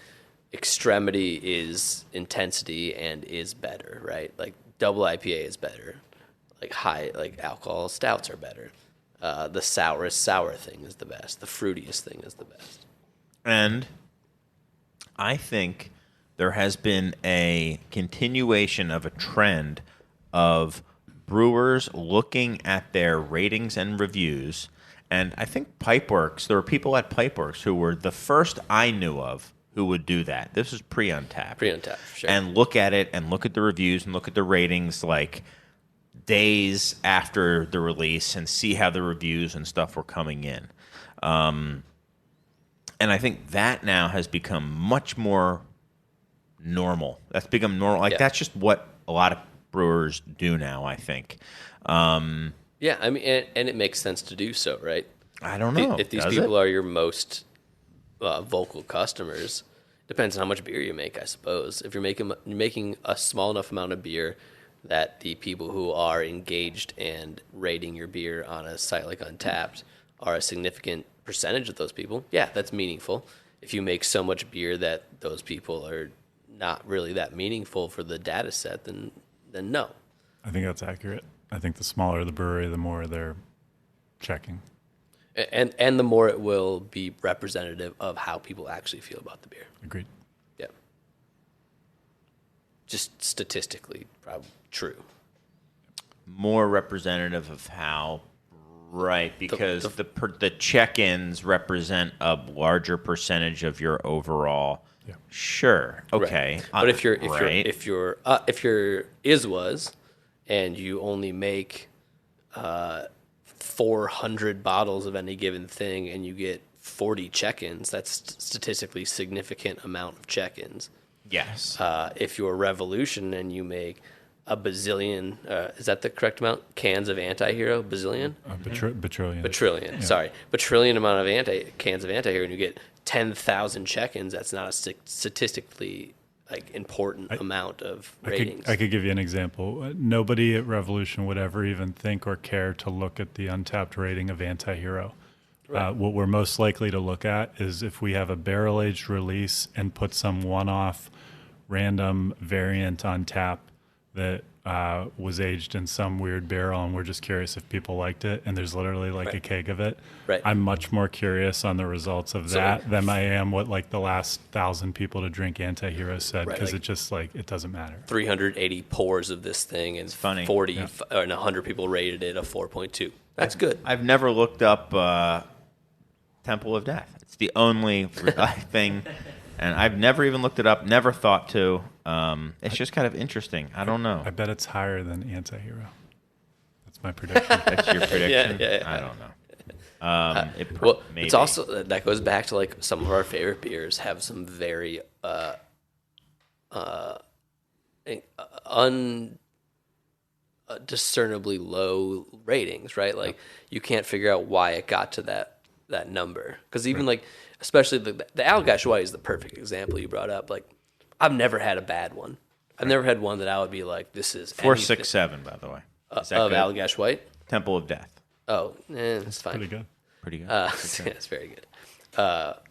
extremity is intensity and is better, right? Like double IPA is better. Like high, like alcohol stouts are better. The sour thing is the best. The fruitiest thing is the best. And I think there has been a continuation of a trend of brewers looking at their ratings and reviews. And I think Pipeworks, there were people at Pipeworks who were the first I knew of who would do that. This was pre-Untappd. Pre-Untappd, sure. And look at it and look at the reviews and look at the ratings like days after the release and see how the reviews and stuff were coming in. And I think that now has become much more normal. That's become normal. Like, that's just what a lot of brewers do now, I think. Yeah, I mean, and it makes sense to do so, right? I don't know. If these people are your most vocal customers, depends on how much beer you make, I suppose. If you're making a small enough amount of beer that the people who are engaged and rating your beer on a site like Untappd are a significant percentage of those people, yeah, that's meaningful. If you make so much beer that those people are not really that meaningful for the data set, then no. I think that's accurate. I think the smaller the brewery, the more they're checking. And the more it will be representative of how people actually feel about the beer. Agreed. Yeah. Just statistically, probably true. More representative of how, right, because the check-ins represent a larger percentage of your overall. Yeah. Sure. Okay. Right. But if you're was and you only make 400 bottles of any given thing and you get 40 check-ins, that's statistically significant amount of check-ins. Yes. If you're Revolution and you make a bazillion, is that the correct amount? Cans of Anti-Hero? Bazillion? Batrillion. Batrillion, yeah. Sorry. Batrillion amount of cans of Anti-Hero, and you get 10,000 check-ins. That's not a statistically important amount of ratings. I could give you an example. Nobody at Revolution would ever even think or care to look at the Untappd rating of Anti-Hero. Right. What we're most likely to look at is if we have a barrel-aged release and put some one-off random variant on tap that was aged in some weird barrel, and we're just curious if people liked it, and there's literally a keg of it. Right. I'm much more curious on the results of that than I am what the last 1,000 people to drink Anti-Hero said, because it just it doesn't matter. 380 pours of this thing, and 40 and 100 people rated it a 4.2. That's good. I've never looked up Temple of Death. It's the only thing. And I've never even looked it up, never thought to. It's just kind of interesting. I don't know. I bet it's higher than Anti-Hero. That's my prediction. That's your prediction? Yeah. I don't know. Maybe. It's also, that goes back to some of our favorite beers have some very undiscernibly low ratings, right? You can't figure out why it got to that number. Because even especially the Allagash White is the perfect example you brought up. I've never had a bad one. I've never had one that I would be like, this is 467, by the way. Of Allagash White? Temple of Death. Oh, it's fine. Pretty good. It's very good. But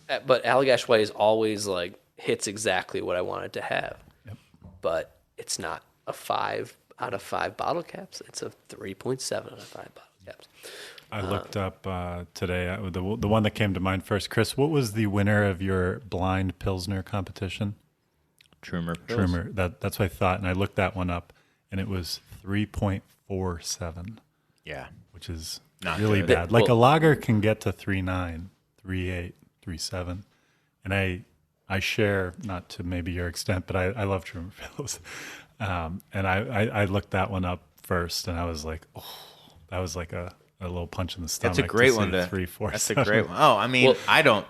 Allagash White is always hits exactly what I want it to have. Yep. But it's not a 5 out of 5 bottle caps. It's a 3.7 out of 5 bottle caps. I looked up today, the one that came to mind first. Chris, what was the winner of your blind Pilsner competition? Trumer. That's what I thought, and I looked that one up, and it was 3.47. Yeah. Which is not really good. bad. A lager can get to 3.9, 3.8, 3.7. And I share, not to maybe your extent, but I love Trumer Pils. And I looked that one up first, and I was like, oh, that was a little punch in the stomach. That's a great one. 3, 4, that's 7. a great one. Oh, I mean,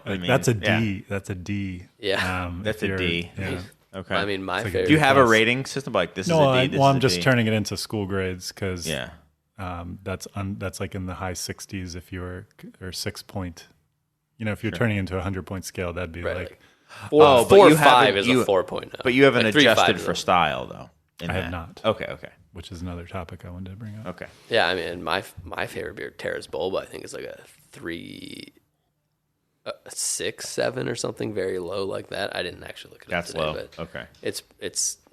that's a D. Yeah. That's a D. Yeah. That's a D. Yeah. Okay. I mean, my favorite. Do you have a rating system this is a D? I'm just turning it into school grades because yeah. That's in the high 60s if you were, or 6 point. If you're turning into a 100-point scale, that'd be right, 4 or 5 is a 4.0. But you haven't adjusted for style, though. I have not. Okay. Which is another topic I wanted to bring up. Okay. Yeah, I mean, my favorite beer, Terra's Bulba, I think is a 6, 7 or something, very low like that. I didn't actually look it up today. That's low. But okay. It's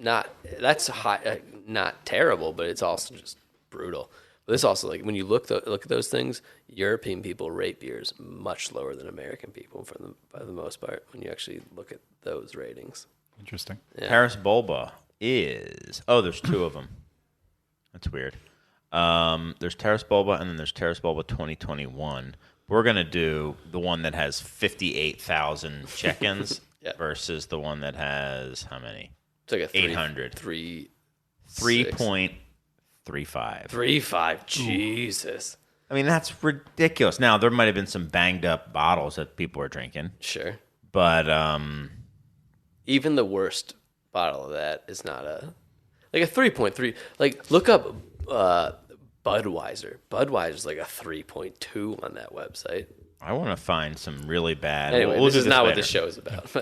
not, that's high, not terrible, but it's also just brutal. But this also, like, when you look at those things, European people rate beers much lower than American people by the most part when you actually look at those ratings. Interesting. Yeah. Terrace Bulba is... Oh, there's two of them. That's weird. There's Terrace Bulba, and then there's Terrace Bulba 2021. We're going to do the one that has 58,000 check-ins versus the one that has how many? It's like a 800. 3.35. 3.5. Jesus. I mean, that's ridiculous. Now, there might have been some banged-up bottles that people are drinking. Sure. But... even the worst bottle of that is not a 3.3. Like, look up Budweiser. Budweiser's like a 3.2 on that website. I want to find some really bad... Anyway, we'll this do is not later. what this show is about.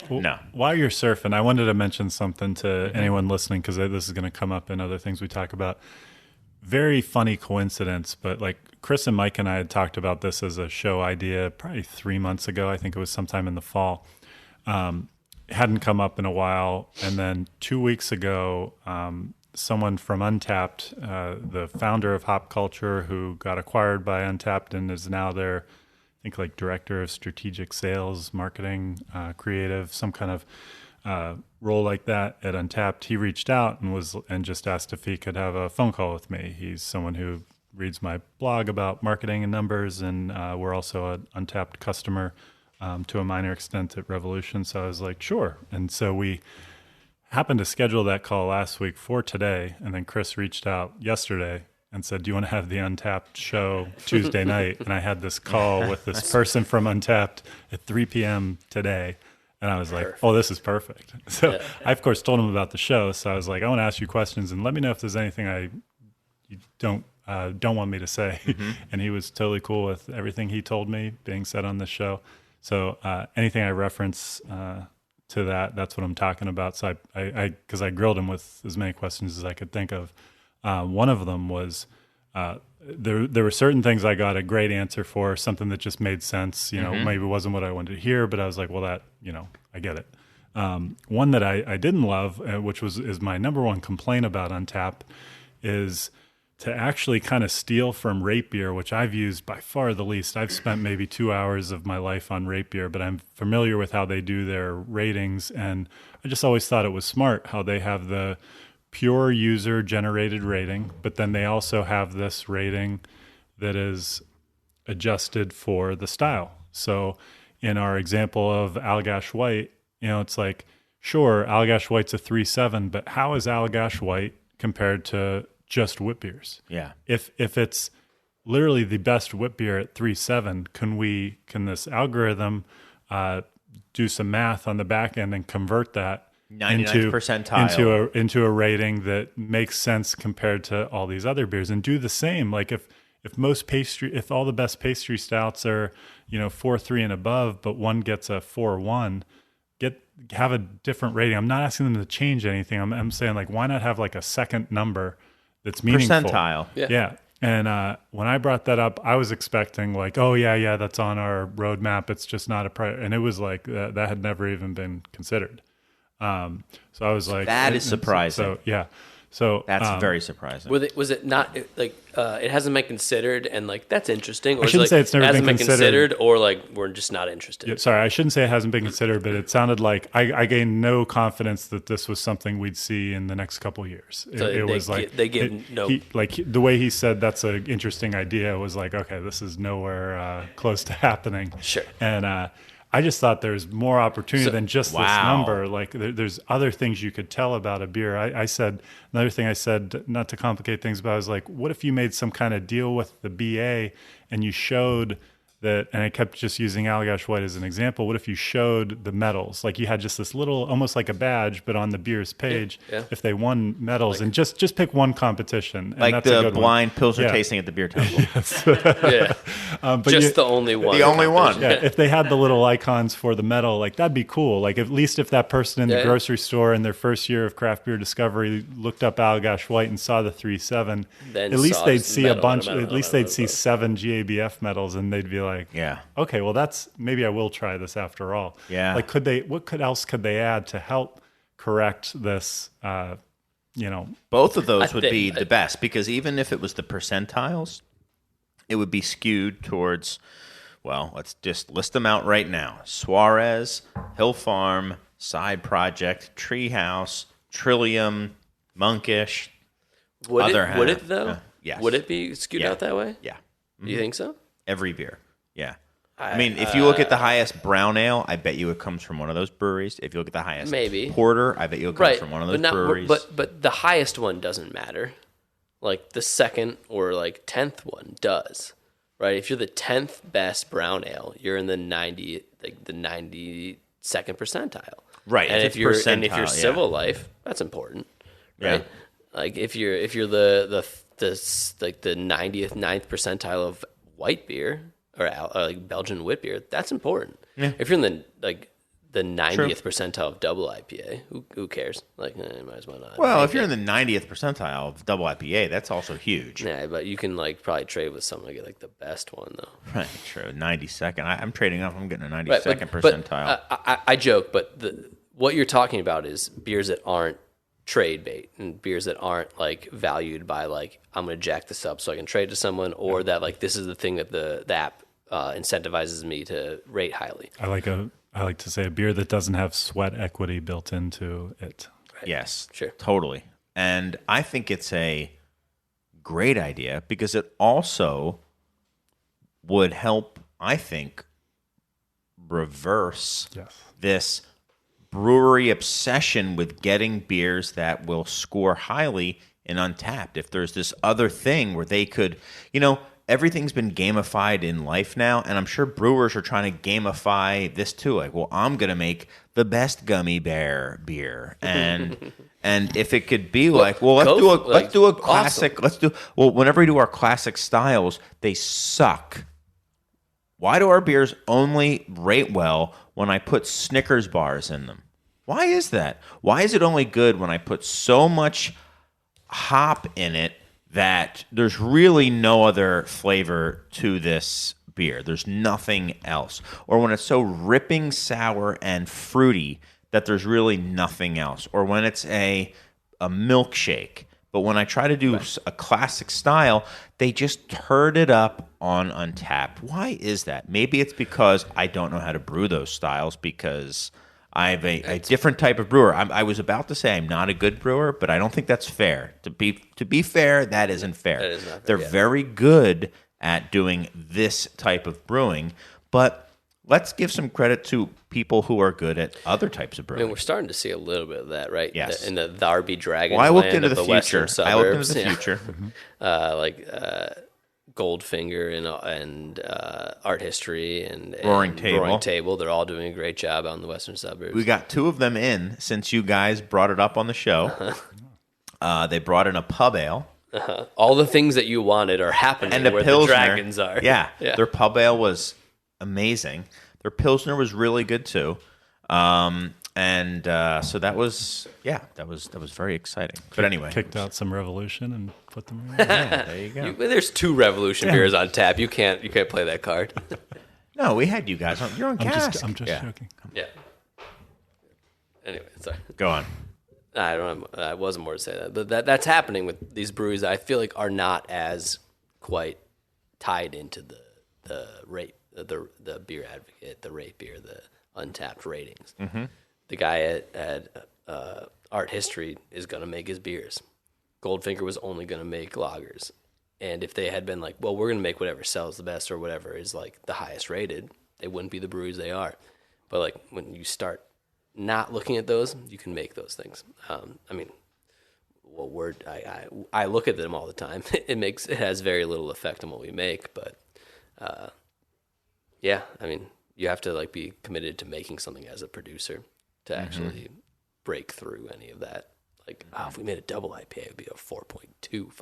No. While you're surfing, I wanted to mention something to anyone listening, because this is going to come up in other things we talk about. Very funny coincidence, but like Chris and Mike and I had talked about this as a show idea probably 3 months ago. I think it was sometime in the fall. It hadn't come up in a while. And then 2 weeks ago, someone from Untappd, the founder of Hop Culture, who got acquired by Untappd and is now their, I think, like director of strategic sales, marketing, creative, some kind of role like that at Untappd. He reached out and just asked if he could have a phone call with me. He's someone who reads my blog about marketing and numbers, and we're also an Untappd customer to a minor extent at Revolution. So I was like, sure. And so we happened to schedule that call last week for today. And then Chris reached out yesterday and said, do you want to have the Untappd show Tuesday night? And I had this call with this person from Untappd at 3 p.m. today. And I was like, oh, this is perfect. So I, of course, told him about the show. So I was like, I want to ask you questions and let me know if there's anything you don't want me to say. Mm-hmm. And he was totally cool with everything he told me being said on this show. So anything I reference to that's what I'm talking about. So because I grilled him with as many questions as I could think of. One of them was there were certain things I got a great answer for, something that just made sense. You know, maybe it wasn't what I wanted to hear, but I was like, well, that, I get it. One that I didn't love, which is my number one complaint about Untappd, is to actually kind of steal from Rate Beer, which I've used by far the least. I've spent maybe 2 hours of my life on Rate Beer, but I'm familiar with how they do their ratings. And I just always thought it was smart how they have the pure user generated rating, but then they also have this rating that is adjusted for the style. So in our example of Allagash White, it's like, sure, Allagash White's a 3.7, but how is Allagash White compared to just wit beers? Yeah. If it's literally the best wit beer at 3.7, can this algorithm do some math on the back end and convert that 99th percentile into a rating that makes sense compared to all these other beers, and do the same? Like if all the best pastry stouts are 4.3 and above, but one gets a 4.1, have a different rating. I'm not asking them to change anything. I'm saying, like, why not have like a second number that's meaningful? Percentile. Yeah. And when I brought that up, I was expecting like, oh yeah, that's on our roadmap. It's just not and it was like that had never even been considered. So I was like, that is surprising. So yeah, so that's very surprising. Was it not like it hasn't been considered, and like that's interesting? Or I shouldn't say it's never hasn't been considered, or like we're just not interested. Yeah, sorry, I shouldn't say it hasn't been considered, but it sounded like I gained no confidence that this was something we'd see in the next couple of years. It was like they give no. Like the way he said that's an interesting idea was like, okay, this is nowhere close to happening. Sure. And I just thought there's more opportunity than just this number. Like there's other things you could tell about a beer. I said, another thing I said, not to complicate things, but I was like, what if you made some kind of deal with the BA and you showed that, and I kept just using Allagash White as an example. What if you showed the medals? Like you had just this little, almost like a badge, but on the beer's page, if they won medals, and just pick one competition. And like that's the blind Pilsner tasting at the beer temple. But just the only one. The only one. Yeah, if they had the little icons for the medal, like that'd be cool. Like at least if that person in the grocery store in their first year of craft beer discovery looked up Allagash White and saw the 3.7, at least they'd see a bunch. At least they'd see 7 GABF medals, and they'd be like, yeah, okay, well maybe I will try this after all. Yeah. Like what else could they add to help correct this Both of those would be the best, because even if it was the percentiles, it would be skewed towards, well, let's just list them out right now. Suarez, Hill Farm, Side Project, Treehouse, Trillium, Monkish, Would Other it though? Yes. Would it be skewed out that way? Yeah. Do you think so? Every beer. Yeah. I mean, if you look at the highest brown ale, I bet you it comes from one of those breweries. If you look at the highest porter, I bet you it comes from one of those breweries. But the highest one doesn't matter. Like the second or like 10th one does, right? If you're the 10th best brown ale, you're in the 92nd percentile, right? And if you're civil life, that's important, right? Yeah. Like if you're the 90th percentile of white beer or like Belgian wit beer, that's important. Yeah. If you're in the 90th percentile of double IPA, who cares? Like, might as well not. Well, if you're in the 90th percentile of double IPA, that's also huge. Yeah, but you can like probably trade with someone to get like the best one though. Right, true. 92nd. I'm trading up. I'm getting a 92nd percentile. I joke, but what you're talking about is beers that aren't trade bait and beers that aren't like valued by like, I'm going to jack this up so I can trade to someone, or that like this is the thing that the app incentivizes me to rate highly. I like to say a beer that doesn't have sweat equity built into it. Right. Yes, sure, totally. And I think it's a great idea because it also would help, I think, reverse this brewery obsession with getting beers that will score highly in Untappd. If there's this other thing where they could, everything's been gamified in life now, and I'm sure brewers are trying to gamify this too. Like, well, I'm gonna make the best gummy bear beer, and if it could be like, well, let's do a classic. Awesome. Whenever we do our classic styles, they suck. Why do our beers only rate well when I put Snickers bars in them? Why is that? Why is it only good when I put so much hop in it that there's really no other flavor to this beer? There's nothing else. Or when it's so ripping sour and fruity that there's really nothing else. Or when it's a milkshake. But when I try to do a classic style, they just turd it up on Untappd. Why is that? Maybe it's because I don't know how to brew those styles, because I have a different type of brewer. I was about to say I'm not a good brewer, but I don't think that's fair. To be fair, that isn't fair. That is not fair. They're very good at doing this type of brewing, but let's give some credit to people who are good at other types of brewing. I mean, we're starting to see a little bit of that, right? Yes. In the Tharby Dragon. Well, I looked into of the future. Suburbs. I looked into the future. Goldfinger and Art History and Roaring Table. They're all doing a great job out in the western suburbs. We got two of them in since you guys brought it up on the show. They brought in a pub ale. All the things that you wanted are happening and where Pilsner. The dragons are. Yeah. Their pub ale was amazing. Their Pilsner was really good too. So that was very exciting. But anyway, kicked out some Revolution and put them in. There you go. There's 2 Revolution beers on tap. You can't play that card. No, we had you guys on. You're on cask. I'm just joking. Yeah. Anyway, sorry. Go on. I don't know. I wasn't more to say that, but that's happening with these breweries. I feel like are not as quite tied into the rate, the Beer Advocate, the rate beer, the Untappd ratings. Mm-hmm. The guy at Art History is going to make his beers. Goldfinger was only going to make lagers. And if they had been like, well, we're going to make whatever sells the best or whatever is like the highest rated, they wouldn't be the breweries they are. But like when you start not looking at those, you can make those things. I look at them all the time. It has very little effect on what we make, but you have to like be committed to making something as a producer to actually break through any of that. Like, if we made a double IPA, it would be a 4.25.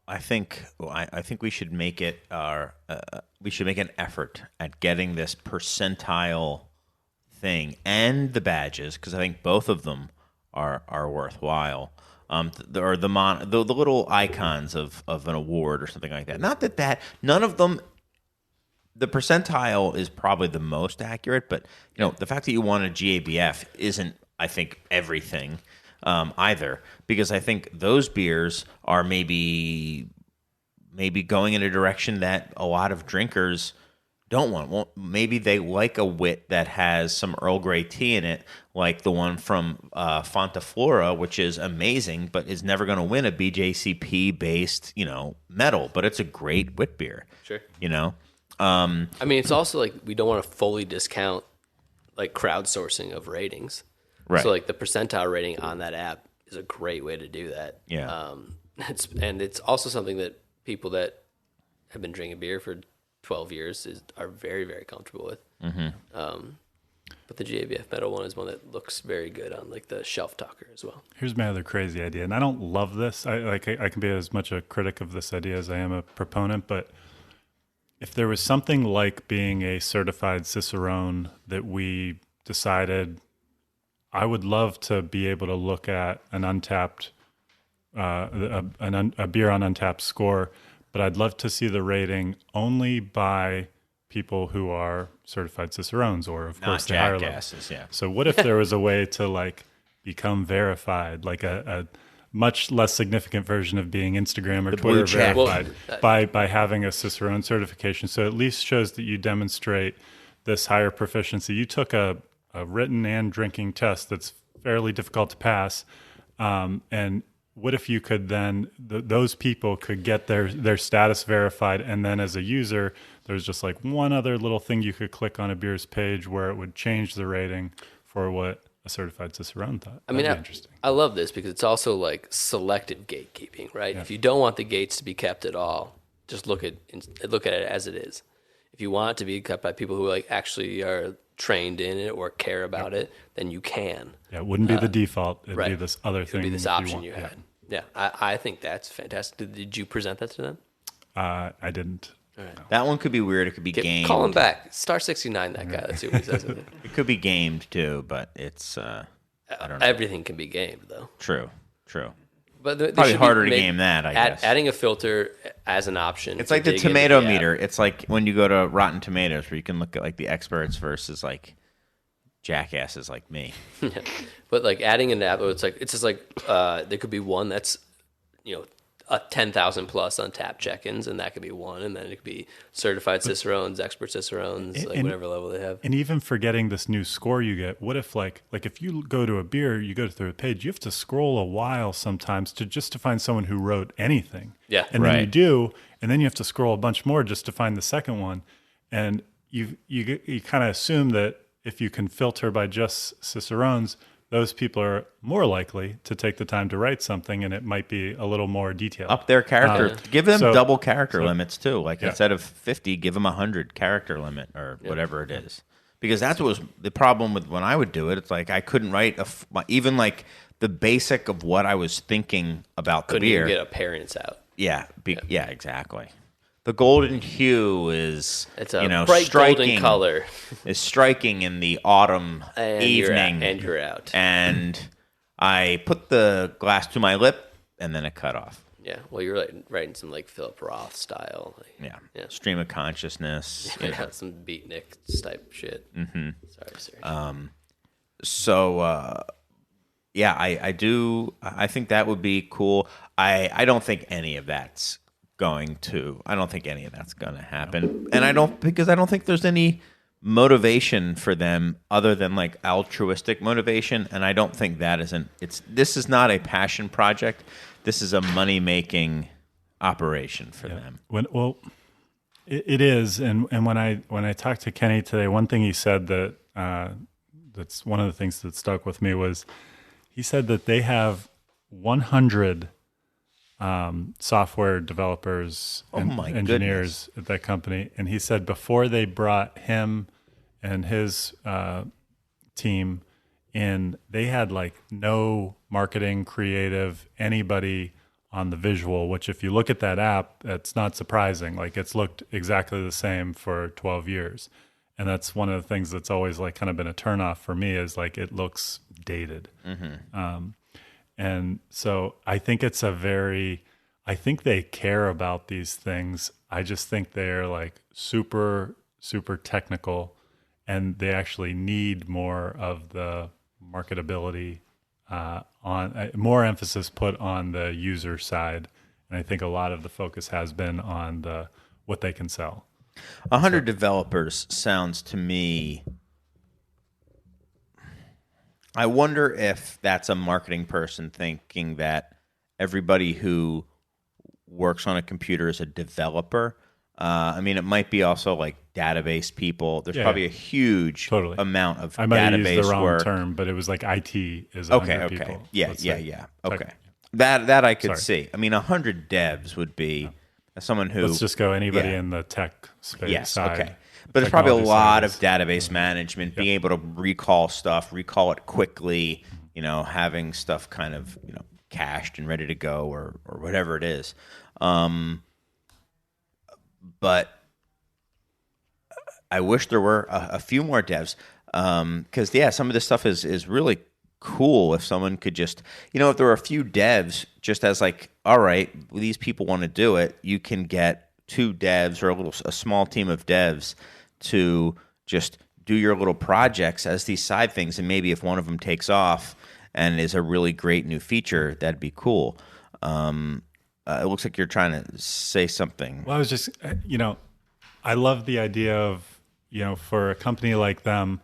I think we should make it we should make an effort at getting this percentile thing and the badges, because I think both of them are worthwhile. Or the little icons of an award or something like that. Not that none of them. The percentile is probably the most accurate, but the fact that you want a GABF isn't, I think, everything. either, because I think those beers are maybe going in a direction that a lot of drinkers don't want. Well, maybe they like a wit that has some Earl Grey tea in it, like the one from Fontaflora, which is amazing, but is never going to win a BJCP-based, medal. But it's a great wit beer. Sure. I mean, it's also like we don't want to fully discount like crowdsourcing of ratings. Right. So like the percentile rating on that app is a great way to do that. Yeah. It's also something that people that have been drinking beer for 12 years are very, very comfortable with. But the GABF Metal one is one that looks very good on like the Shelf Talker as well. Here's my other crazy idea, and I don't love this. I can be as much a critic of this idea as I am a proponent, but if there was something like being a certified Cicerone that we decided, I would love to be able to look at an Untappd, a beer on Untappd score, but I'd love to see the rating only by people who are certified Cicerones, or of course the higher jackasses, yeah. So what if there was a way to like become verified, like a much less significant version of being Instagram or Twitter verified by having a Cicerone certification? So at least shows that you demonstrate this higher proficiency. You took a written and drinking test that's fairly difficult to pass, and what if you could then, those people could get their status verified, and then as a user, there's just like one other little thing you could click on a beer's page where it would change the rating for what a certified Cicerone thought. That'd be interesting. I love this because it's also like selective gatekeeping, right? Yeah. If you don't want the gates to be kept at all, just look at it as it is. If you want it to be kept by people who like actually are trained in it or care about it, then you can. Yeah, it wouldn't be the default. It'd be this other thing. It would be this option you had. Yeah, I think that's fantastic. Did you present that to them? I didn't. All right. That one could be weird. It could be gamed. Call him back. Star 69, that guy. Let's see what he says. It could be gamed too, but it's I don't know. Everything can be gamed though. True. But probably harder to game that, I guess. Adding a filter as an option. It's like the tomato meter. It's like when you go to Rotten Tomatoes, where you can look at like the experts versus like jackasses like me. But like adding an app, it's just like there could be one that's a 10,000 plus Untappd check-ins, and that could be one, and then it could be certified Cicerones, expert Cicerones, like whatever level they have. And even forgetting this new score you get, what if like if you go to a beer, you go through a page, you have to scroll a while sometimes to find someone who wrote anything. Yeah, and then you do, and then you have to scroll a bunch more just to find the second one, and you kind of assume that if you can filter by just Cicerones, those people are more likely to take the time to write something, and it might be a little more detailed. Up their character. Give them double character limits, too. Like, instead of 50, give them 100 character limit or whatever it is. Because that's what was the problem with when I would do it. It's like I couldn't write even like the basic of what I was thinking about the beer. Couldn't even get appearance out. Yeah, exactly. The golden hue is, it's a bright striking golden color. Is striking in the autumn evening. And you're out. And I put the glass to my lip, and then it cut off. Yeah, well, you're writing some like Philip Roth style. Yeah. Stream of consciousness. Some beatnik type shit. Mm-hmm. Sorry. I do. I think that would be cool. I don't think any of that's going to happen, and I don't think there's any motivation for them other than like altruistic motivation, and I don't think this is not a passion project. This is a money making operation for them. It is, and when I talked to Kenny today, one thing he said that's one of the things that stuck with me was he said that they have 100 software developers and engineers at that company. And he said before they brought him and his team in, they had like no marketing, creative, anybody on the visual, which if you look at that app, that's not surprising. Like it's looked exactly the same for 12 years. And that's one of the things that's always like kind of been a turnoff for me is like it looks dated. Mm-hmm. And so I think I think they care about these things. I just think they're like super, super technical, and they actually need more of the marketability more emphasis put on the user side, and I think a lot of the focus has been on what they can sell. 100 developers sounds to me. I wonder if that's a marketing person thinking that everybody who works on a computer is a developer. I mean, it might be also like database people. There's probably a huge amount of I might database have used the wrong work. term, but it was like IT is 100 people. Yeah. Okay. That I could see. I mean, 100 devs would be someone who... Let's just go anybody in the tech space side. Okay. But there's probably a lot of database management, being able to recall stuff, it quickly, having stuff kind of, cached and ready to go or whatever it is. But I wish there were a few more devs because, some of this stuff is really cool if someone could just, if there were a few devs just as like, all right, these people want to do it, you can get 2 devs or a small team of devs to just do your little projects as these side things. And maybe if one of them takes off and is a really great new feature, that'd be cool. It looks like you're trying to say something. Well, I was just, I love the idea of, for a company like them,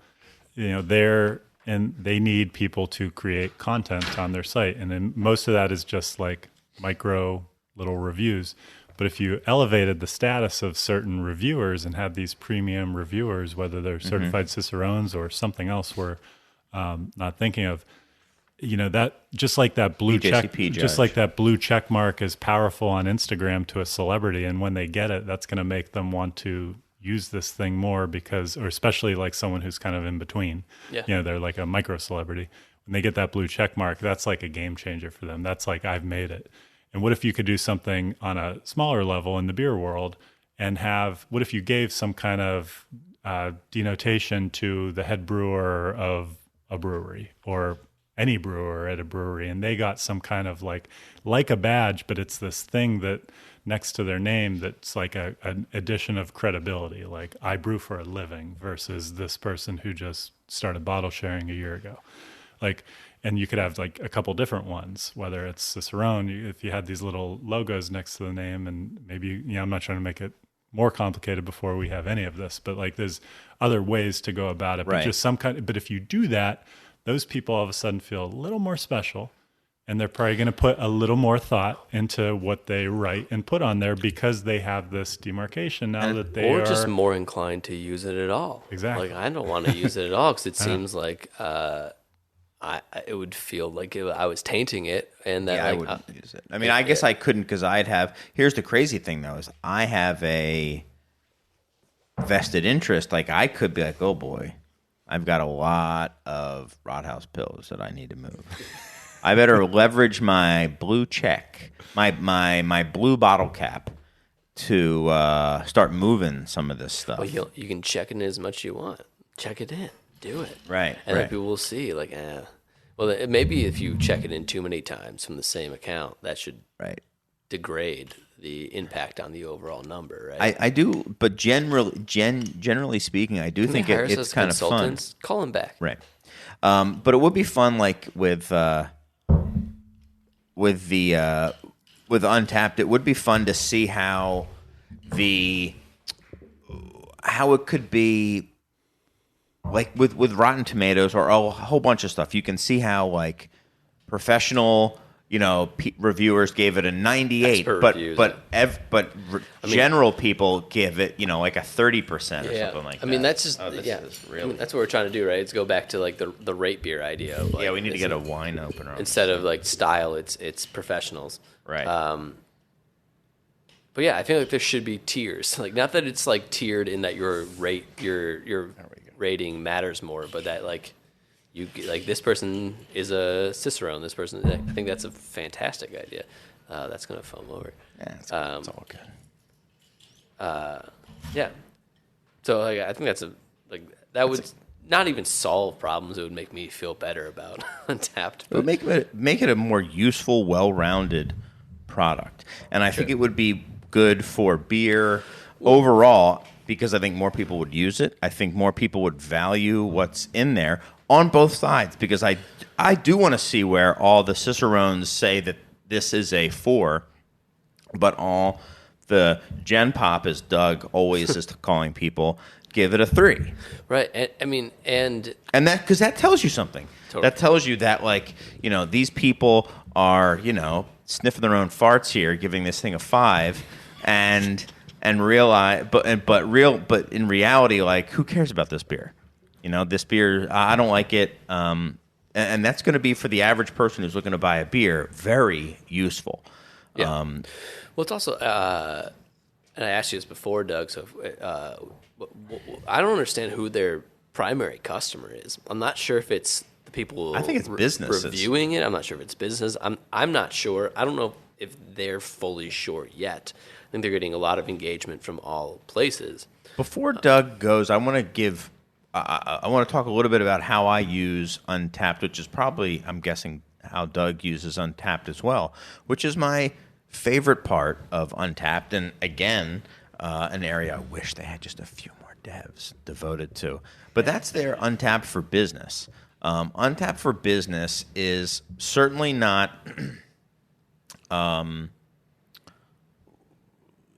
they need people to create content on their site. And then most of that is just like micro little reviews. But if you elevated the status of certain reviewers and had these premium reviewers, whether they're certified Cicerones or something else we're not thinking of, that just like that blue check mark is powerful on Instagram to a celebrity, and when they get it, that's going to make them want to use this thing more or especially like someone who's kind of in between. Yeah. They're like a micro celebrity. When they get that blue check mark, that's like a game changer for them. That's like, I've made it. And what if you could do something on a smaller level in the beer world and what if you gave some kind of denotation to the head brewer of a brewery or any brewer at a brewery, and they got some kind of like a badge, but it's this thing that next to their name that's like an addition of credibility, like I brew for a living versus this person who just started bottle sharing a year ago. And you could have like a couple different ones, whether it's Cicerone, if you had these little logos next to the name, and maybe, I'm not trying to make it more complicated before we have any of this, but like there's other ways to go about it. But just but if you do that, those people all of a sudden feel a little more special, and they're probably going to put a little more thought into what they write and put on there because they have this demarcation now that they are... Or just more inclined to use it at all. Exactly. Like, I don't want to use it at all because it seems like it would feel like I was tainting it. And that I wouldn't use it. I mean, I guess I couldn't because I'd have... Here's the crazy thing, though, is I have a vested interest. Like, I could be like, oh, boy, I've got a lot of Rothaus pills that I need to move. I better leverage my blue check, my blue bottle cap to start moving some of this stuff. Well, you can check it in as much as you want. Check it in. Do it. Right. And then people will see, like, well, maybe if you check it in too many times from the same account, that should degrade the impact on the overall number, right? I do, but generally speaking, I do think it's kind of fun. Call them back. Right. But it would be fun, like with Untappd, it would be fun to see how it could be like with Rotten Tomatoes or a whole bunch of stuff. You can see how like professional, reviewers gave it a 98, general people give it, like a 30% or something like that. I mean, that's just that's what we're trying to do, right? It's go back to like the rate beer idea. Of, like, we need to get a wine opener instead of like style. It's professionals, right? But yeah, I feel like there should be tiers. Like, not that it's like tiered in that your rating matters more, but that like. You like, this person is a Cicerone. This person, I think that's a fantastic idea. That's gonna foam over. Yeah, it's all good. Yeah. So like, I think that would not even solve problems. It would make me feel better about Untappd. But make it a more useful, well-rounded product, and I think it would be good for beer overall. Because I think more people would use it. I think more people would value what's in there. on both sides, because I do want to see where all the cicerones say that this is a 4, but all the Gen Pop, as Doug always is calling people, give it a 3. Right. And that, because that tells you something. Totally. That tells you that, like, these people are, sniffing their own farts here, giving this thing a 5, and realize, but in reality, like, who cares about this beer? This beer, I don't like it, and that's going to be, for the average person who's looking to buy a beer, very useful. Yeah. Well, it's also, and I asked you this before, Doug. So I don't understand who their primary customer is. I'm not sure if it's the people. I think it's businesses reviewing it. I'm not sure if it's business. I'm not sure. I don't know if they're fully sure yet. I think they're getting a lot of engagement from all places. Before Doug goes, I want to give. I want to talk a little bit about how I use Untappd, which is probably, I'm guessing, how Doug uses Untappd as well, which is my favorite part of Untappd. And again, an area I wish they had just a few more devs devoted to. But that's their Untappd for Business. Untappd for Business is certainly not.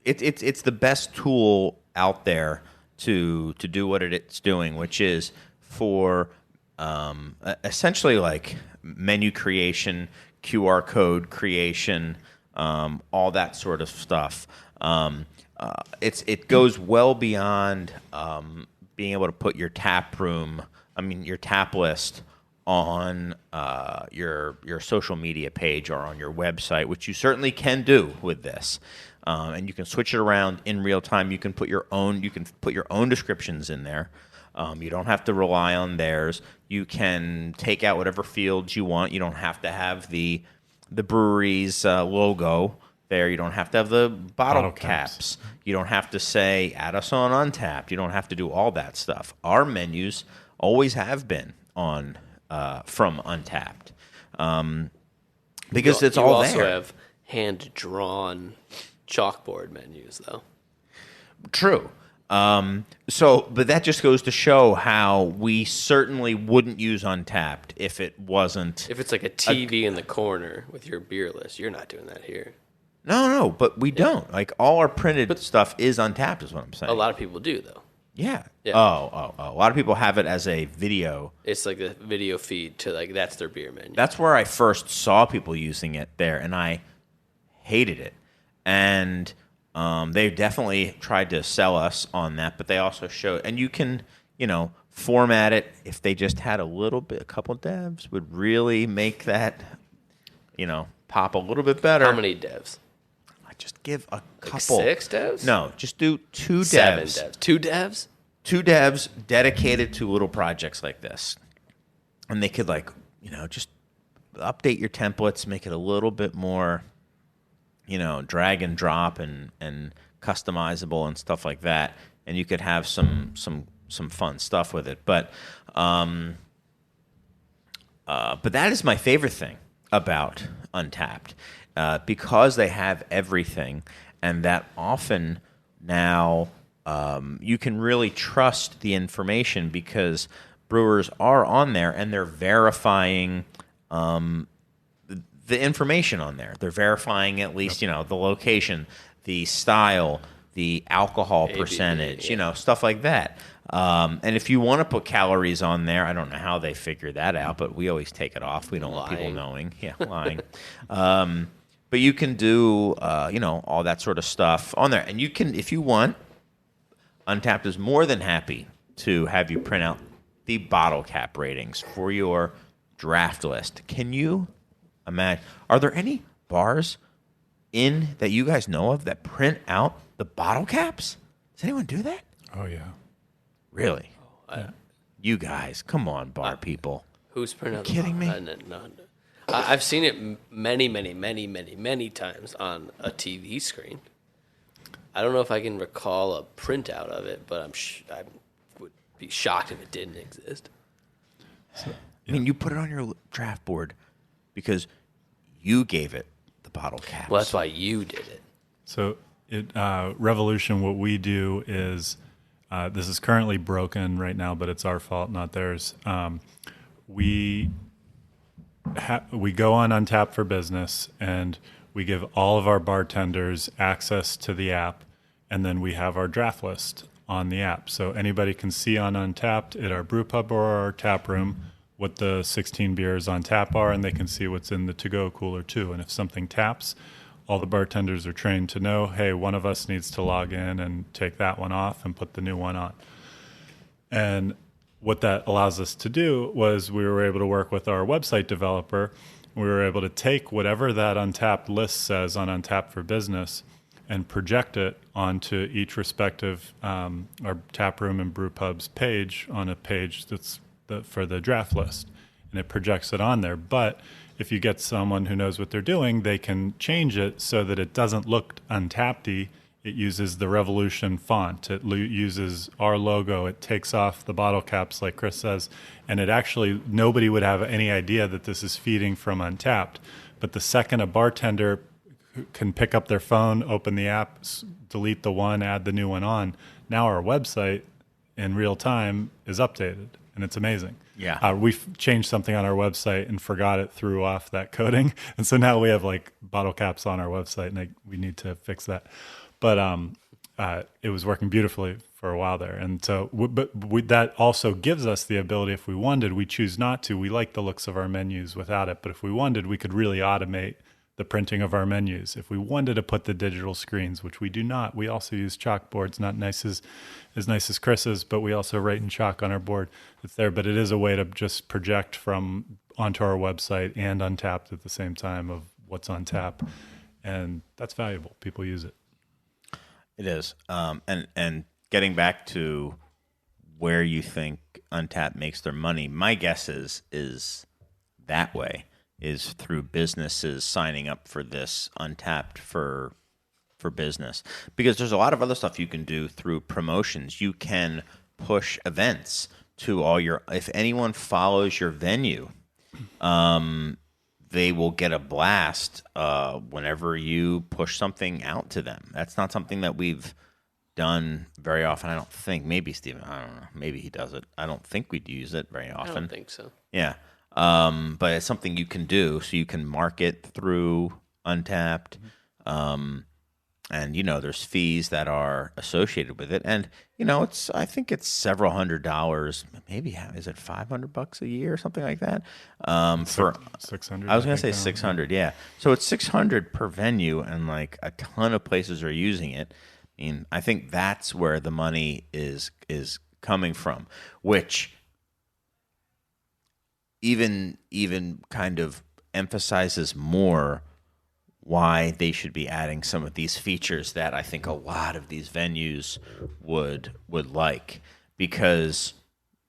It's the best tool out there to do what it's doing, which is for essentially like menu creation, QR code creation, all that sort of stuff. It goes well beyond being able to put your tap list on your social media page or on your website, which you certainly can do with this. And you can switch it around in real time. You can put your own descriptions in there. You don't have to rely on theirs. You can take out whatever fields you want. You don't have to have the brewery's logo there. You don't have to have the bottle caps. You don't have to say add us on Untappd. You don't have to do all that stuff. Our menus always have been on from Untappd because it's all there. You also have hand-drawn chalkboard menus, though. True. But that just goes to show how we certainly wouldn't use Untappd if it wasn't. If it's like a TV in the corner with your beer list, you're not doing that here. No, but we don't. Like, all our printed stuff is Untappd, is what I'm saying. A lot of people do, though. Yeah. Oh. A lot of people have it as a video. It's like a video feed to, like, that's their beer menu. That's where I first saw people using it there, and I hated it. And they definitely tried to sell us on that, but they also showed, and you can, format it. If they just had a couple devs would really make that, pop a little bit better. How many devs? I just give a couple. Like 6 devs? No, just do 2 devs. 7 devs. 2 devs? 2 devs dedicated to little projects like this, and they could just update your templates, make it a little bit more. Drag and drop and customizable and stuff like that, and you could have some fun stuff with it. But that is my favorite thing about Untappd, because they have everything, and that often now you can really trust the information because brewers are on there and they're verifying. The information on there. They're verifying at least, the location, the style, the alcohol percentage, stuff like that. And if you want to put calories on there, I don't know how they figure that out, but we always take it off. We don't want people knowing. Yeah, lying. But you can do, all that sort of stuff on there. And you can, if you want, Untappd is more than happy to have you print out the bottle cap ratings for your draft list. Can you imagine? Are there any bars that you guys know of that print out the bottle caps? Does anyone do that? Oh, yeah. Really? You guys, come on, bar people. Who's printing out the kidding me? No. I've seen it many times on a TV screen. I don't know if I can recall a printout of it, but I would be shocked if it didn't exist. So, I mean, you put it on your draft board because you gave it the bottle caps. Well, that's why you did it. So, Revolution, what we do is, this is currently broken right now, but it's our fault, not theirs. we go on Untappd for Business, and we give all of our bartenders access to the app, and then we have our draft list on the app. So anybody can see on Untappd at our brew pub or our tap room what the 16 beers on tap are, and they can see what's in the to-go cooler too. And if something taps, all the bartenders are trained to know, hey, one of us needs to log in and take that one off and put the new one on. And what that allows us to do was we were able to work with our website developer. We were able to take whatever that Untappd list says on Untappd for Business and project it onto each respective our tap room and brew pubs page on a page that's for the draft list, and it projects it on there. But if you get someone who knows what they're doing, they can change it so that it doesn't look Untappd-y. It uses the Revolution font. It uses our logo. It takes off the bottle caps, like Chris says, and it actually, nobody would have any idea that this is feeding from Untappd. But the second a bartender can pick up their phone, open the app, delete the one, add the new one on, now our website in real time is updated, and it's amazing. Yeah. We've changed something on our website and forgot it, threw off that coding. And so now we have like bottle caps on our website, and we need to fix that. But it was working beautifully for a while there. And so, that also gives us the ability, if we wanted, we choose not to. We like the looks of our menus without it. But if we wanted, we could really automate the printing of our menus. If we wanted to put the digital screens, which we do not, we also use chalkboards, not nice as nice as Chris's, but we also write in chalk on our board. It's there, but it is a way to just project from onto our website and Untappd at the same time of what's on tap. And that's valuable. People use it. It is. And getting back to where you think Untappd makes their money, my guess is that way, is through businesses signing up for this Untappd for Business. Because there's a lot of other stuff you can do through promotions. You can push events to all your, if anyone follows your venue, they will get a blast whenever you push something out to them. That's not something that we've done very often, I don't think. Maybe Steven, I don't know. Maybe he does it. I don't think we'd use it very often. I don't think so. Yeah. But it's something you can do. So you can market through Untappd. And, there's fees that are associated with it. And, I think it's several $100s. Maybe, is it $500 a year or something like that? For 600. I was going to say 600, yeah. So it's 600 per venue, and like a ton of places are using it. I mean, I think that's where the money is coming from, which even kind of emphasizes more why they should be adding some of these features that I think a lot of these venues would like. Because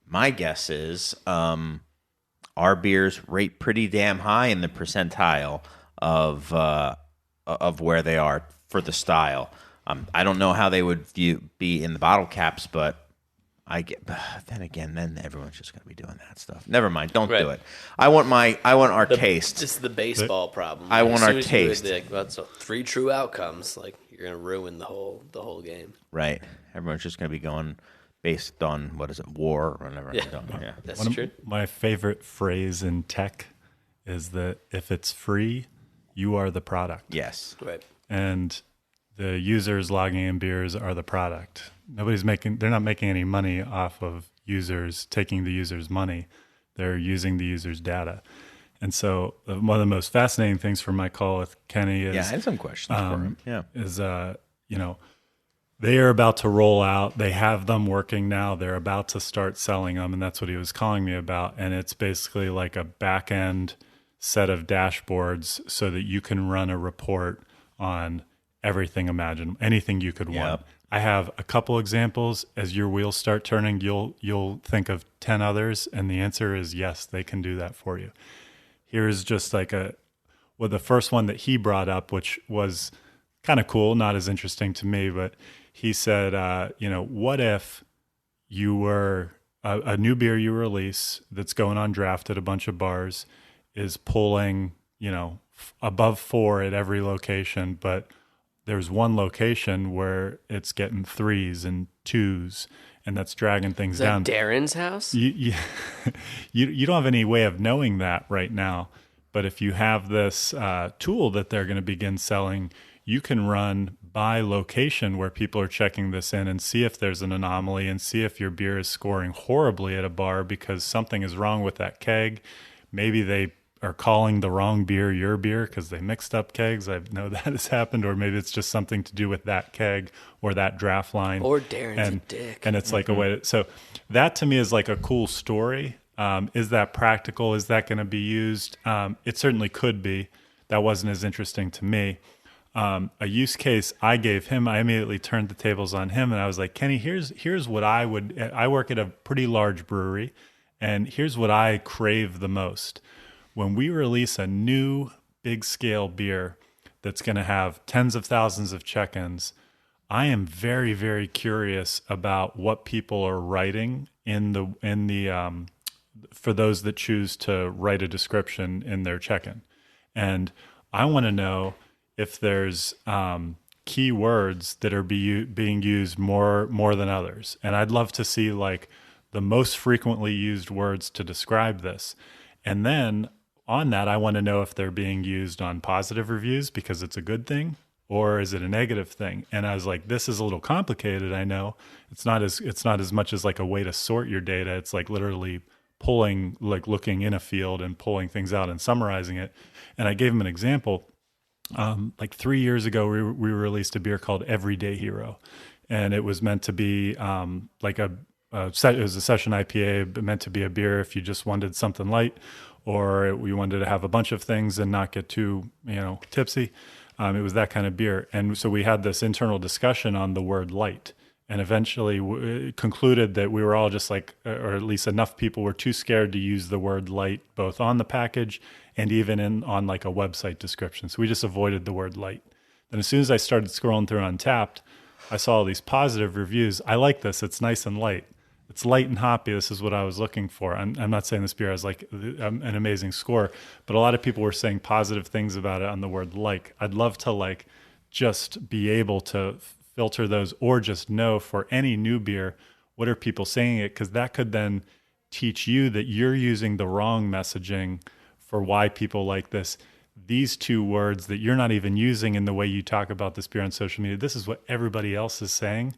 my guess is our beers rate pretty damn high in the percentile of where they are for the style. I don't know how they would be in the bottle caps, but then everyone's just going to be doing that stuff. Never mind. Don't do it. I want our taste. It's the baseball problem. I want our taste. That's 3 true outcomes. Like, you're going to ruin the whole game. Right. Everyone's just going to be going based on, war or whatever. Yeah. That's One true. of my favorite phrase in tech is that if it's free, you are the product. Yes. Right. And the users logging in beers are the product. They're not making any money off of users taking the user's money. They're using the user's data. And so one of the most fascinating things from my call with Kenny is... Yeah, I had some questions for him. Yeah. Is, they are about to roll out. They have them working now. They're about to start selling them, and that's what he was calling me about. And it's basically like a back-end set of dashboards so that you can run a report on everything imaginable, anything you could want. I have a couple examples. As your wheels start turning, you'll think of 10 others, and the answer is yes, they can do that for you. Here's just like the first one that he brought up, which was kind of cool, not as interesting to me, but he said, what if you were a new beer you release that's going on draft at a bunch of bars is pulling, above 4 at every location, but there's one location where it's getting 3s and 2s, and that's dragging things Is that down. Darren's house? You don't have any way of knowing that right now. But if you have this tool that they're going to begin selling, you can run by location where people are checking this in and see if there's an anomaly and see if your beer is scoring horribly at a bar because something is wrong with that keg. Maybe they are calling the wrong beer your beer because they mixed up kegs. I know that has happened. Or maybe it's just something to do with that keg or that draft line. Or Darren's a dick. And it's like a way to, so that to me is like a cool story. Is that practical? Is that going to be used? It certainly could be. That wasn't as interesting to me. A use case I gave him, I immediately turned the tables on him and I was like, Kenny, here's what I work at a pretty large brewery and here's what I crave the most. When we release a new big scale beer that's going to have tens of thousands of check-ins, I am very, very curious about what people are writing in the for those that choose to write a description in their check-in. And I want to know if there's keywords that are being used more than others. And I'd love to see like the most frequently used words to describe this. And then on that, I want to know if they're being used on positive reviews because it's a good thing, or is it a negative thing? And I was like, this is a little complicated. I know it's not as much as like a way to sort your data. It's like literally pulling, like looking in a field and pulling things out and summarizing it. And I gave him an example. Like 3 years ago, we released a beer called Everyday Hero, and it was meant to be like it was a session IPA, meant to be a beer if you just wanted something light, or we wanted to have a bunch of things and not get too tipsy. It was that kind of beer, and so we had this internal discussion on the word light, and eventually concluded that we were all just like, or at least enough people were too scared to use the word light both on the package and even on like a website description. So we just avoided the word light. Then as soon as I started scrolling through Untappd, I saw all these positive reviews. I like this. It's nice and light. It's light and hoppy. This is what I was looking for. I'm not saying this beer has like an amazing score, but a lot of people were saying positive things about it on the word like. I'd love to like just be able to filter those, or just know for any new beer, what are people saying it? Because that could then teach you that you're using the wrong messaging for why people like this. These two words that you're not even using in the way you talk about this beer on social media, this is what everybody else is saying.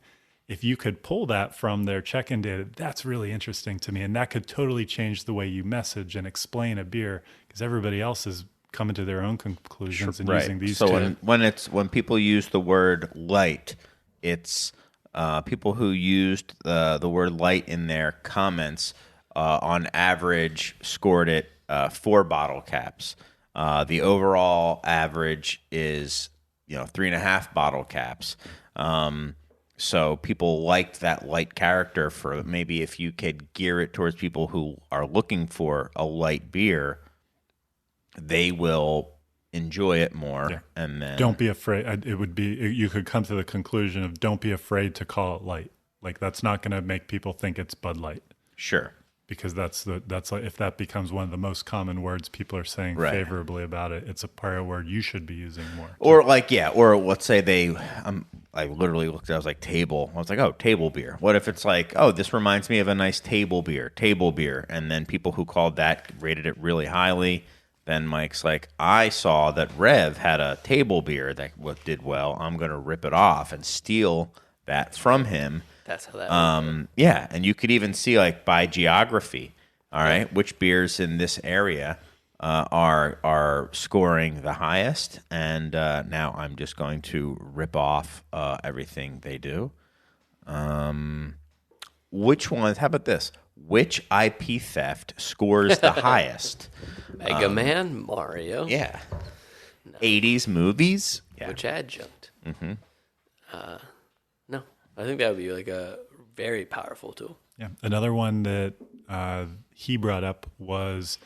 If you could pull that from their check-in data, that's really interesting to me. And that could totally change the way you message and explain a beer, because everybody else is coming to their own conclusions and using these two. So when people use the word light, it's people who used the word light in their comments on average scored it 4 bottle caps. The overall average is 3.5 bottle caps. So people liked that light character. For maybe if you could gear it towards people who are looking for a light beer, they will enjoy it more. Yeah. And then don't be afraid. You could come to the conclusion of don't be afraid to call it light. Like that's not going to make people think it's Bud Light. Sure. Because that's like, if that becomes one of the most common words people are saying favorably about it, it's a prior word you should be using more. Or or let's say I literally looked at it, I was like table. I was like, oh, table beer. What if it's like, oh, this reminds me of a nice table beer. And then people who called that rated it really highly. Then Mike's like, I saw that Rev had a table beer that did well. I'm going to rip it off and steal that from him. That's how that works. Yeah, and you could even see like by geography, all right, which beers in this area are scoring the highest. And now I'm just going to rip off everything they do. Which ones? How about this? Which IP theft scores the highest? Mega Man, Mario. Yeah. No. 80s movies? Yeah. Which adjunct? Mm-hmm. No. I think that would be like a very powerful tool. Yeah. Another one that he brought up was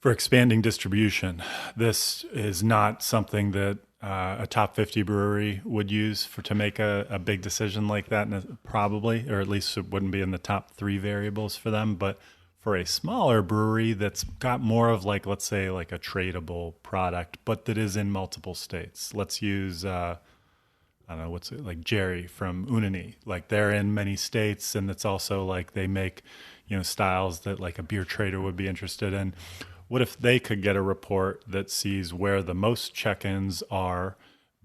for expanding distribution. This is not something that a top 50 brewery would use to make a big decision like that, probably, or at least it wouldn't be in the top 3 variables for them. But for a smaller brewery that's got more of like, let's say like a tradable product, but that is in multiple states. Let's use, I don't know, what's it like Jerry from Unani. Like they're in many states, and it's also like they make, styles that like a beer trader would be interested in. What if they could get a report that sees where the most check-ins are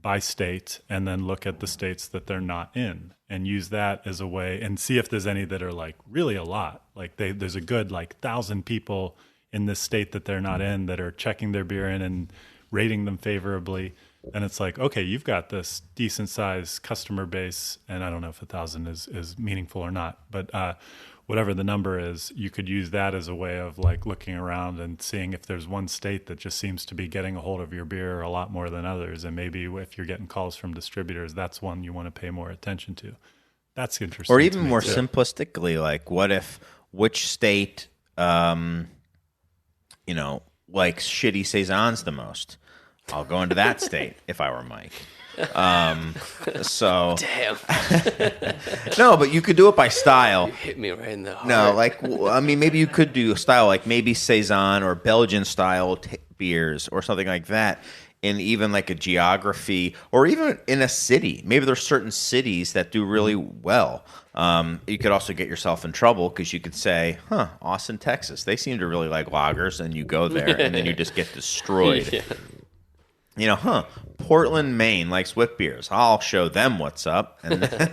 by state, and then look at the states that they're not in and use that as a way and see if there's any that are like really a lot. Like there's a good like 1,000 people in this state that they're not in that are checking their beer in and rating them favorably. And it's like, okay, you've got this decent sized customer base. And I don't know if 1,000 is meaningful or not, but whatever the number is, you could use that as a way of like looking around and seeing if there's one state that just seems to be getting a hold of your beer a lot more than others. And maybe if you're getting calls from distributors, that's one you want to pay more attention to. That's interesting. Or even more simplistically, like which state, likes shitty Saisons the most? I'll go into that state if I were Mike. So damn. No, but you could do it by style. You hit me right in the heart. No, maybe you could do a style like maybe Saison or Belgian style beers or something like that. In even like a geography or even in a city. Maybe there's certain cities that do really well. You could also get yourself in trouble because you could say, Austin, Texas, they seem to really like lagers, and you go there and then you just get destroyed. Yeah. Portland, Maine likes whip beers. I'll show them what's up. And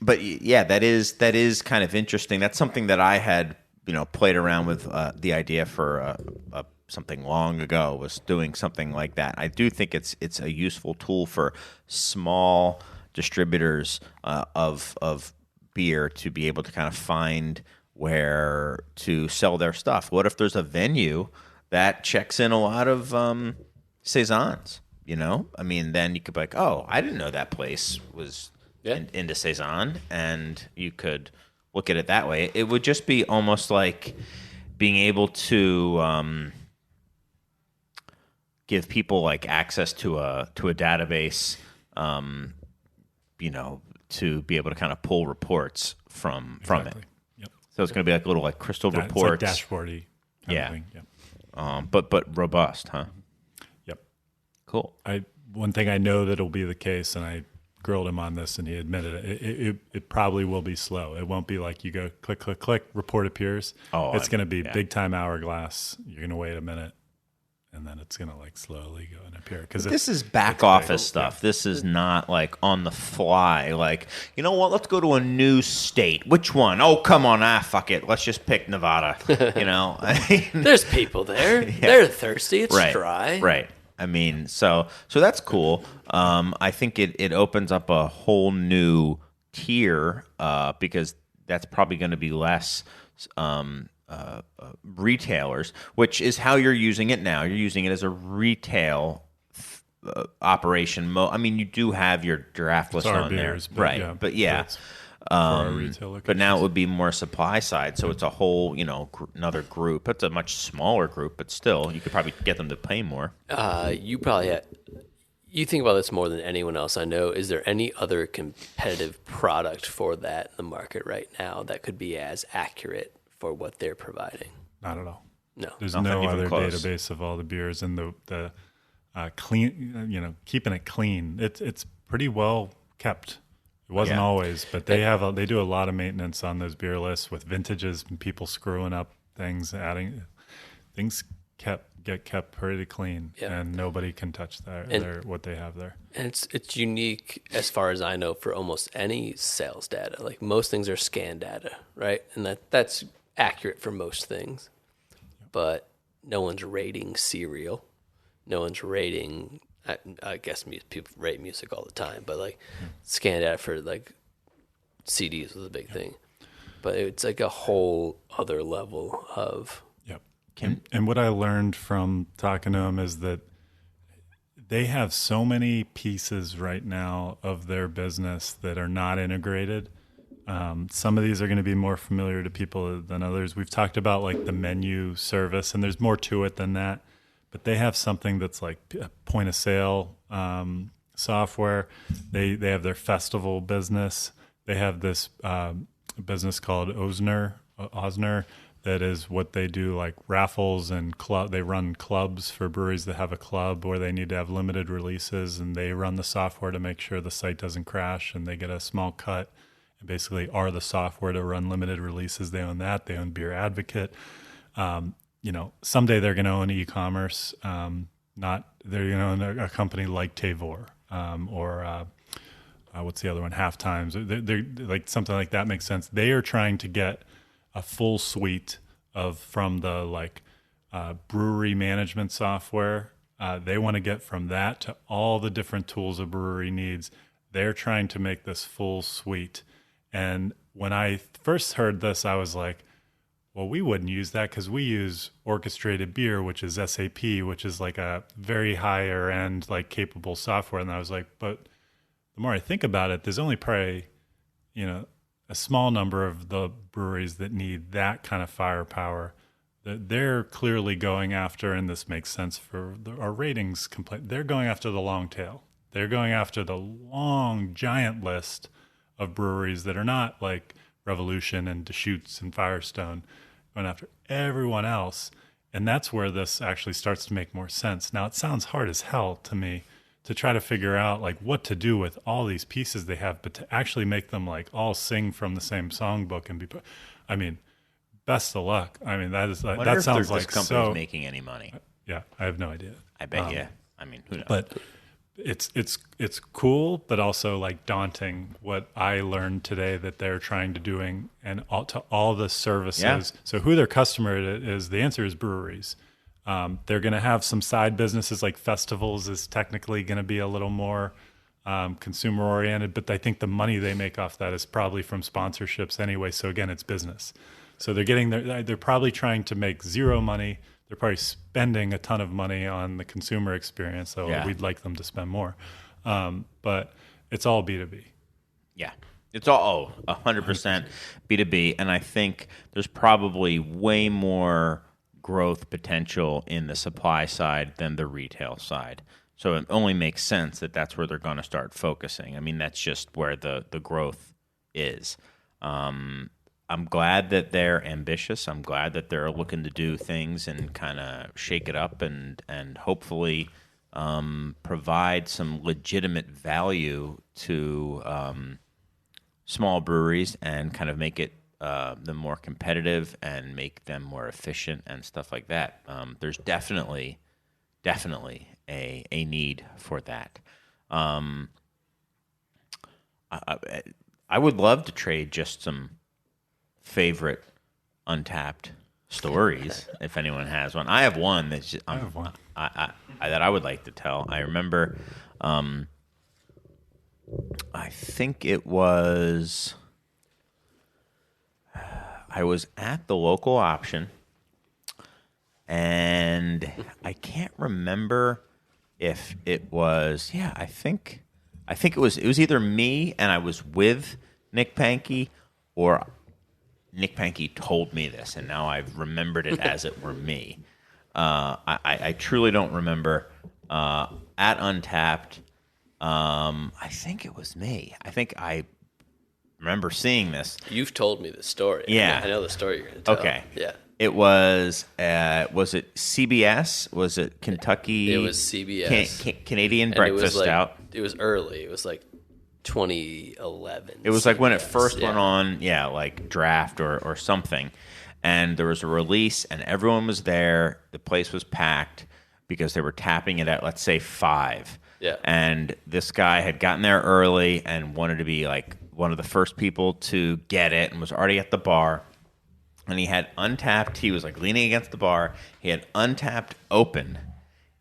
but yeah, that is kind of interesting. That's something that I had, played around with the idea for something long ago, was doing something like that. I do think it's a useful tool for small distributors of beer to be able to kind of find where to sell their stuff. What if there's a venue that checks in a lot of Saisons, then you could be like, oh, I didn't know that place was into Saison, and you could look at it that way. It would just be almost like being able to give people like access to a database, to be able to kind of pull reports from it. Yep. So it's going to be like little like crystal reports, like dashboardy. Kind of thing. Yep. But robust, huh? Yep. Cool. One thing I know that'll be the case, and I grilled him on this, and he admitted it probably will be slow. It won't be like you go click, click, click, report appears. It's going to be big time hourglass. You're going to wait a minute, and then it's going to like slowly go and appear. Because this is back office stuff. Yeah. This is not like on the fly. Like, you know what? Let's go to a new state. Which one? Oh, come on. Fuck it. Let's just pick Nevada. There's people there. Yeah. They're thirsty. It's dry. Right. So that's cool. I think it opens up a whole new tier because that's probably going to be less retailers, which is how you're using it now. You're using it as a retail operation. You do have your draft list on beers, there, right? But but now it would be more supply side, so it's a whole, another group. It's a much smaller group, but still, you could probably get them to pay more. You think about this more than anyone else I know. Is there any other competitive product for that in the market right now that could be as accurate for what they're providing? Not at all. No. There's no other database of all the beers and the clean, keeping it clean. It's pretty well kept. It wasn't always, but they do a lot of maintenance on those beer lists with vintages and people screwing up things, adding things get kept pretty clean, and nobody can touch what they have there. And it's unique as far as I know for almost any sales data. Like most things are scan data, right? And that's accurate for most things, but no one's rating cereal. No one's rating. I guess people rate music all the time, but like scan data for like CDs was a big thing. But it's like a whole other level of. Yep. And what I learned from talking to them is that they have so many pieces right now of their business that are not integrated. Some of these are going to be more familiar to people than others. We've talked about like the menu service, and there's more to it than that. But they have something that's like a point of sale software. They have their festival business. They have this a business called Osner, that is what they do, like raffles and club. They run clubs for breweries that have a club where they need to have limited releases, and they run the software to make sure the site doesn't crash, and they get a small cut. And basically, are the software to run limited releases. They own that. They own Beer Advocate. Someday they're going to own e-commerce. They're going to own a company like Tavor or what's the other one? Half Times. They're like something like that makes sense. They are trying to get a full suite from the brewery management software. They want to get from that to all the different tools a brewery needs. They're trying to make this full suite. And when I first heard this, I was like, well, we wouldn't use that because we use Orchestrated Beer, which is SAP, which is like a very higher end, like capable software. And I was like, but the more I think about it, there's only probably, a small number of the breweries that need that kind of firepower that they're clearly going after. And this makes sense for our ratings complaint. They're going after the long tail. They're going after the long, giant list of breweries that are not like Revolution and Deschutes and Firestone, going after everyone else. And that's where this actually starts to make more sense. Now, it sounds hard as hell to me to try to figure out like what to do with all these pieces they have, but to actually make them like all sing from the same songbook and best of luck. That sounds like this company's making any money. Yeah, I have no idea. I bet you. Who knows? But it's cool, but also like daunting what I learned today that they're trying to doing and all the services. Yeah. So who their customer is, the answer is breweries. They're going to have some side businesses like festivals is technically going to be a little more consumer oriented, but I think the money they make off that is probably from sponsorships anyway. So again, it's business. So they're probably trying to make zero money. They're probably spending a ton of money on the consumer experience, so we'd like them to spend more. But it's all B2B. Yeah. It's all 100% B2B, and I think there's probably way more growth potential in the supply side than the retail side. So it only makes sense that that's where they're going to start focusing. I mean, that's just where the growth is. I'm glad that they're ambitious. I'm glad that they're looking to do things and kind of shake it up and hopefully provide some legitimate value to small breweries and kind of make it them more competitive and make them more efficient and stuff like that. There's definitely a need for that. I would love to trade just some favorite Untappd stories if anyone has one. I have one that's just, I have one that I would like to tell. I remember I think it was I was at the local auction and I can't remember if it was I think it was either me and I was with Nick Pankey or Nick Pankey told me this, and now I've remembered it as it were me. I truly don't remember. At Untappd, I think it was me. I think I remember seeing this. You've told me the story. Yeah. I know the story you're going to tell. Okay. Yeah. It was it CBS? Was it Kentucky? It was CBS. Canadian Breakfast Stout. It was early. It was like 2011. It was like when it first went on, like Draft or something. And there was a release and everyone was there. The place was packed because they were tapping it at, let's say, 5. Yeah. And this guy had gotten there early and wanted to be like one of the first people to get it and was already at the bar. And he had Untappd. He was like leaning against the bar. He had Untappd open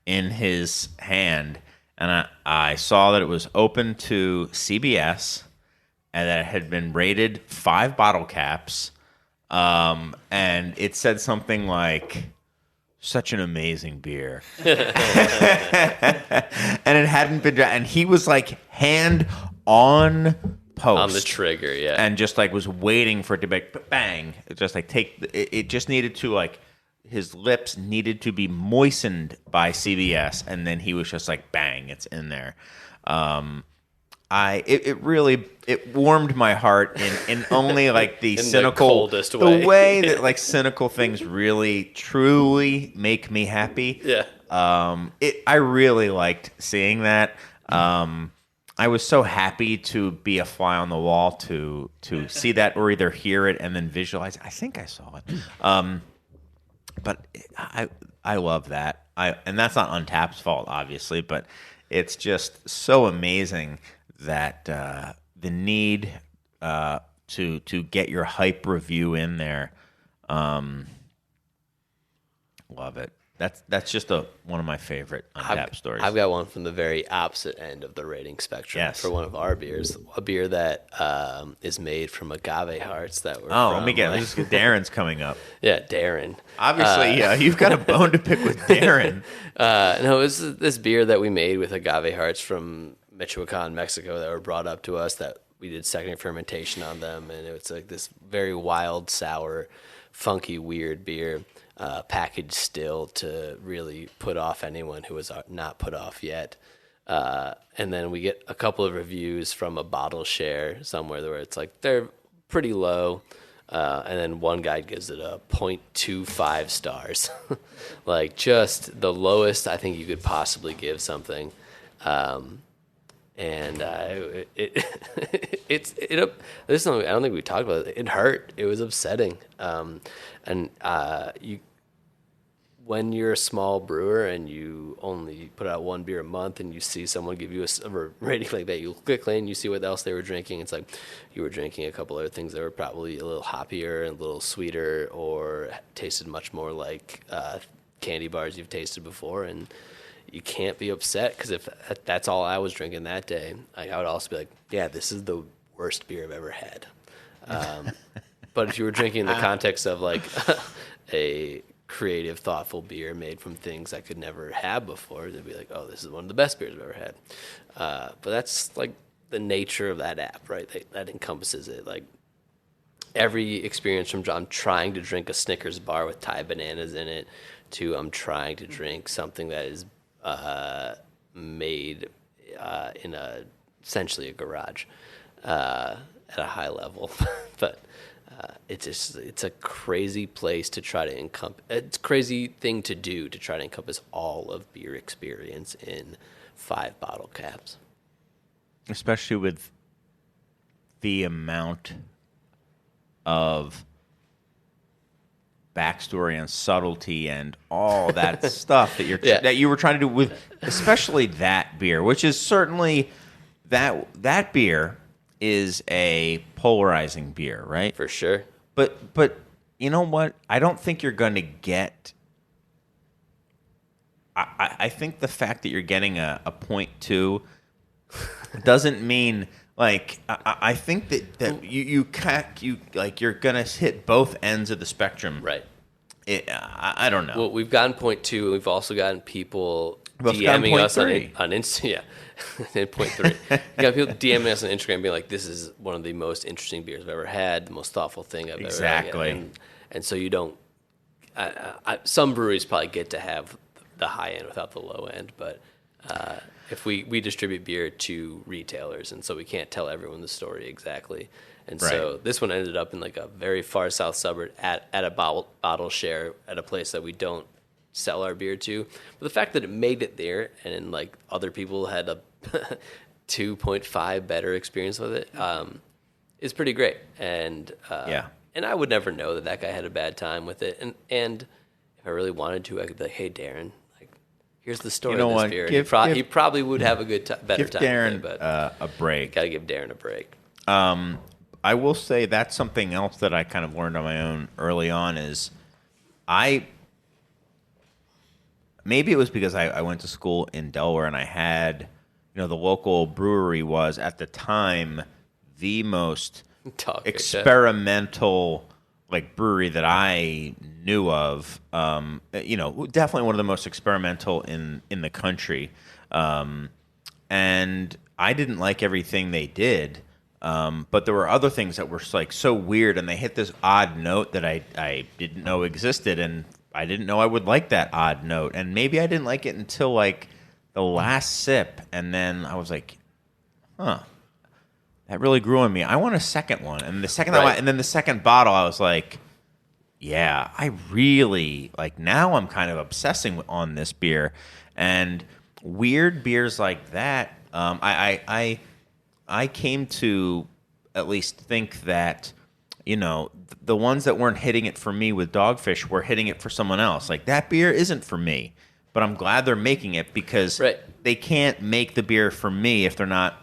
in his hand. And I saw that it was open to CBS and that it had been rated 5 bottle caps. And it said something like, such an amazing beer. And it hadn't been, and he was like hand on post. On the trigger, yeah. And just like was waiting for it to be bang. It just like it just needed to like, his lips needed to be moistened by CBS, and then he was just like, bang, it's in there. it really warmed my heart in only like the In the cynical, coldest the way. way that like cynical things really truly make me happy. Yeah. I really liked seeing that. I was so happy to be a fly on the wall to see that or either hear it and then visualize. I think I saw it. But I love that. And that's not Untappd's fault, obviously, but it's just so amazing that the need to get your hype review in there. Love it. That's just one of my favorite Untappd stories. I've got one from the very opposite end of the rating spectrum for one of our beers. A beer that is made from agave hearts that were let me get this. Darren's coming up. Yeah, Darren. Obviously, you've got a bone to pick with Darren. No, it was this beer that we made with agave hearts from Michoacan, Mexico, that were brought up to us that we did second fermentation on them, and it was like this very wild, sour, funky, weird beer. Packaged still to really put off anyone who was not put off yet. And then we get a couple of reviews from a bottle share somewhere where it's like they're pretty low. And then one guy gives it a 0.25 stars. Like just the lowest I think you could possibly give something. And this is something I don't think we talked about. It hurt. It was upsetting. When you're a small brewer and you only put out one beer a month and you see someone give you a rating like that, you quickly and you see what else they were drinking. It's like you were drinking a couple other things that were probably a little hoppier and a little sweeter or tasted much more like candy bars you've tasted before, and you can't be upset because if that's all I was drinking that day, I would also be like, yeah, this is the worst beer I've ever had. But if you were drinking in the context of like a creative, thoughtful beer made from things I could never have before, they'd be like, oh, this is one of the best beers I've ever had. But that's like the nature of that app, right? That encompasses it. Like every experience from I'm trying to drink a Snickers bar with Thai bananas in it to I'm trying to drink something that is made in essentially a garage at a high level. But it's a crazy place to try to encompass. It's a crazy thing to do to try to encompass all of beer experience in 5 bottle caps. Especially with the amount of backstory and subtlety and all that stuff that you were trying to do with, especially that beer, which is certainly that beer is a polarizing beer, right? For sure. But you know what? I don't think you're going to get. I think the fact that you're getting a 0.2 doesn't mean like I think that you're gonna hit both ends of the spectrum, right? I don't know. Well, we've gotten 0.2. We've also gotten people DMing us on Instagram. Yeah, 0.3. You got people DMing us on Instagram being like, "This is one of the most interesting beers I've ever had, the most thoughtful thing I've ever had." And so you don't. Some breweries probably get to have the high end without the low end, but if we distribute beer to retailers, and so we can't tell everyone the story exactly. And so this one ended up in like a very far south suburb at a bottle share at a place that we don't sell our beer to. But the fact that it made it there and like other people had a 2.5 better experience with it is pretty great. And and I would never know that guy had a bad time with it. And if I really wanted to, I could be like, hey, Darren, like here's the story of this beer. He probably would have a better time Darren with it, but a break. Got to give Darren a break. I will say that's something else that I kind of learned on my own early on is maybe it was because I went to school in Delaware and I had, the local brewery was at the time the most experimental like brewery that I knew of. Definitely one of the most experimental in the country. And I didn't like everything they did. But there were other things that were like so weird, and they hit this odd note that I didn't know existed, and I didn't know I would like that odd note, and maybe I didn't like it until like the last sip, and then I was like, huh, that really grew on me. I want a second one, and the second Right. and then the second bottle, I was like, yeah, I really like. Now I'm kind of obsessing on this beer, and weird beers like that. I came to at least think that, the ones that weren't hitting it for me with Dogfish were hitting it for someone else. Like, that beer isn't for me, but I'm glad they're making it because Right. they can't make the beer for me if they're not,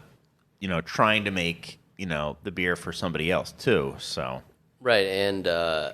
trying to make, the beer for somebody else too. So. Right, and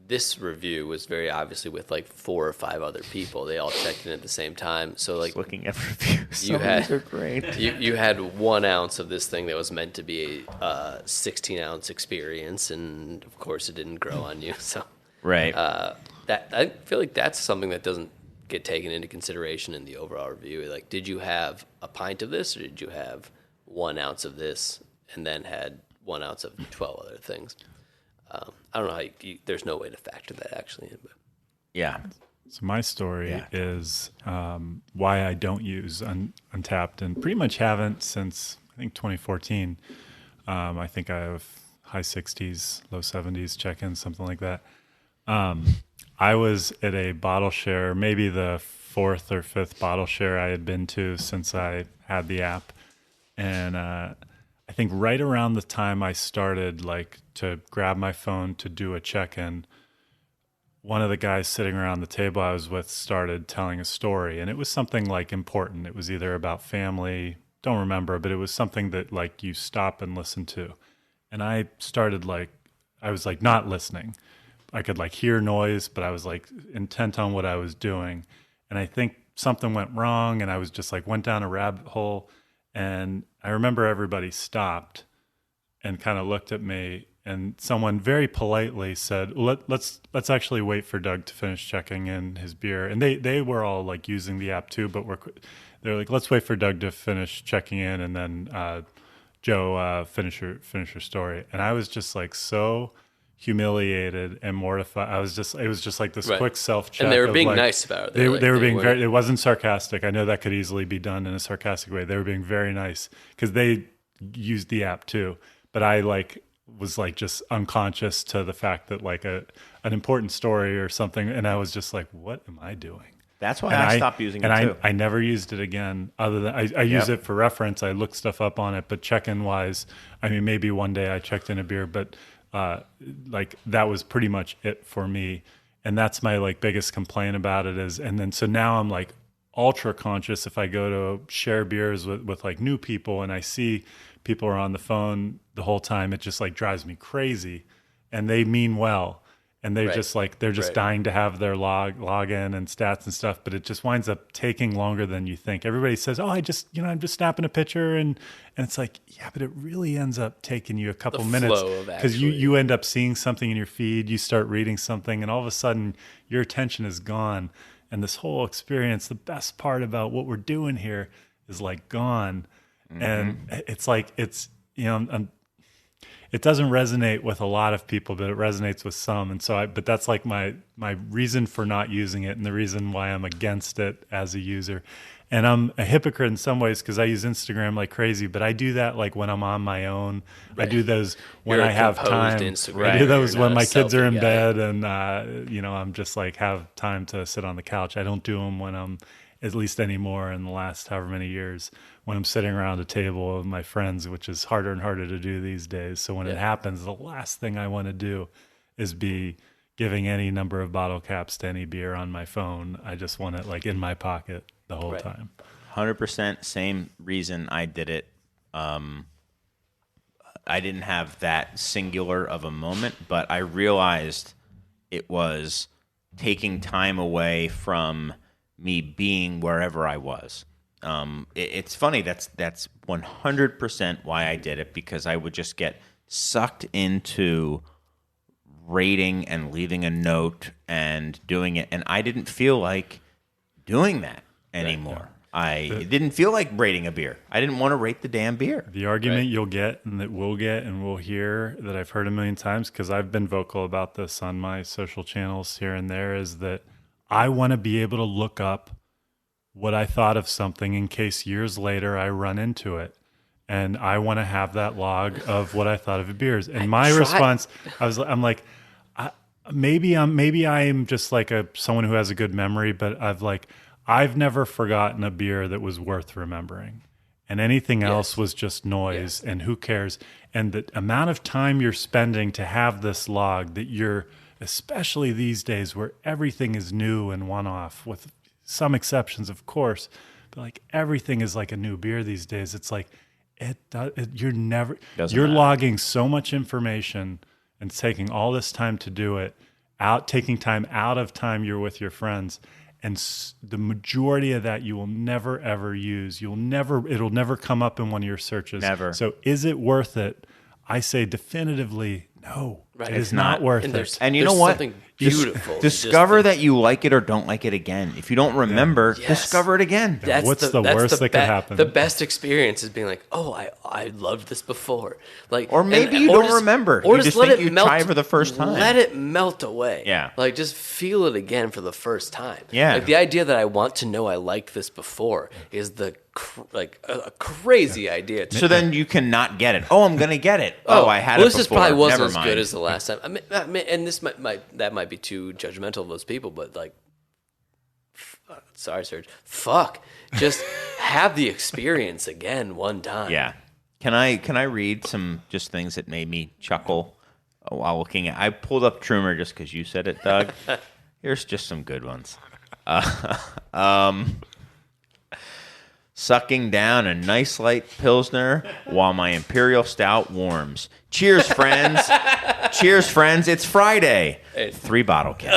this review was very obviously with like 4 or 5 other people. They all checked in at the same time. So like Just looking at reviews, you had these are great. you had 1 ounce of this thing that was meant to be a 16-ounce experience, and of course it didn't grow on you. So Right. that I feel like that's something that doesn't get taken into consideration in the overall review. Like, did you have a pint of this, or did you have 1 ounce of this and then had 1 ounce of 12 other things? I don't know how there's no way to factor that actually in. But. Yeah. So my story is why I don't use Untappd, and pretty much haven't since I think 2014. I think I have high 60s, low 70s check-ins, something like that. I was at a bottle share, maybe the 4th or 5th bottle share I had been to since I had the app, and I think right around the time I started to grab my phone to do a check-in, one of the guys sitting around the table I was with started telling a story, and it was something like important. It was either about family, don't remember, but it was something that like you stop and listen to. And I started I was not listening. I could hear noise, but I was intent on what I was doing. And I think something went wrong, and I was just went down a rabbit hole. And I remember everybody stopped and kind of looked at me, and someone very politely said, let's actually wait for Doug to finish checking in his beer. And they were all using the app too, but they're like, let's wait for Doug to finish checking in, and then Joe, finish your story. And I was just so humiliated and mortified. It was just this Right. quick self-check. And they were being nice about it. They were being very, it wasn't sarcastic. I know that could easily be done in a sarcastic way. They were being very nice because they used the app too. But I was just unconscious to the fact that an important story or something. And I was just what am I doing? That's why I stopped using it too. I never used it again, other than I use it for reference. I look stuff up on it, but check-in wise, I mean, maybe one day I checked in a beer, but that was pretty much it for me. And that's my biggest complaint about it is, and then so now I'm ultra conscious if I go to share beers with new people and I see people are on the phone the whole time, it just drives me crazy. And they mean well. And they just they're just dying to have their login and stats and stuff, but it just winds up taking longer than you think. Everybody says, "Oh, I'm just snapping a picture," and it's yeah, but it really ends up taking you a couple minutes because you end up seeing something in your feed, you start reading something, and all of a sudden your attention is gone, and this whole experience, the best part about what we're doing here, is gone, and it's it doesn't resonate with a lot of people, but it resonates with some. And so but that's my reason for not using it and the reason why I'm against it as a user. And I'm a hypocrite in some ways because I use Instagram like crazy, but I do that when I'm on my own. Right. I do those when I have time. I do those when my kids are in bed and, I'm just have time to sit on the couch. I don't do them when I'm, at least anymore in the last however many years, when I'm sitting around a table with my friends, which is harder and harder to do these days. So when it happens, the last thing I want to do is be giving any number of bottle caps to any beer on my phone. I just want it in my pocket the whole time. 100% same reason I did it. I didn't have that singular of a moment, but I realized it was taking time away from me being wherever I was. It's funny. That's 100% why I did it, because I would just get sucked into rating and leaving a note and doing it, and I didn't feel like doing that anymore. Right, yeah. I didn't feel like rating a beer. I didn't want to rate the damn beer. The argument you'll get and that we'll get and we'll hear that I've heard a million times, because I've been vocal about this on my social channels here and there, is that I want to be able to look up what I thought of something in case years later I run into it. and I want to have that log of what I thought of the beers. And my response, I'm like, maybe I'm just like someone who has a good memory, but I've never forgotten a beer that was worth remembering. And anything else was just noise, and who cares? And the amount of time you're spending to have this log that you're, especially these days where everything is new and one-off, with some exceptions, of course, but like everything is like a new beer these days. It's like you're logging so much information and taking all this time to do it, taking time out of time you're with your friends. And the majority of that you will never, ever use. It'll never come up in one of your searches. Never. So is it worth it? I say definitively, no. Right. It is not worth it. And you know what? Beautiful. Discover that you like it or don't like it again. If you don't remember, discover it again. What's the worst that could happen? The best experience is being like, oh, I loved this before. Like, or maybe you don't remember. Or you just think you try for the first time. Let it melt away. Yeah. Like, just feel it again for the first time. Yeah. Like, the idea that I want to know I liked this before is a crazy idea. So then you cannot get it. Oh, I'm going to get it. Oh, I had it before. This probably wasn't Never as mind. good as the last time. I mean, and this might be too judgmental of those people, but like, sorry, Serge. Fuck, just have the experience again one time. Yeah. Can I read some just things that made me chuckle while looking at? I pulled up Trumer just because you said it, Doug. Here's just some good ones. Sucking down a nice light Pilsner while my Imperial Stout warms. Cheers, friends. Cheers, friends. It's Friday. 3 bottle caps.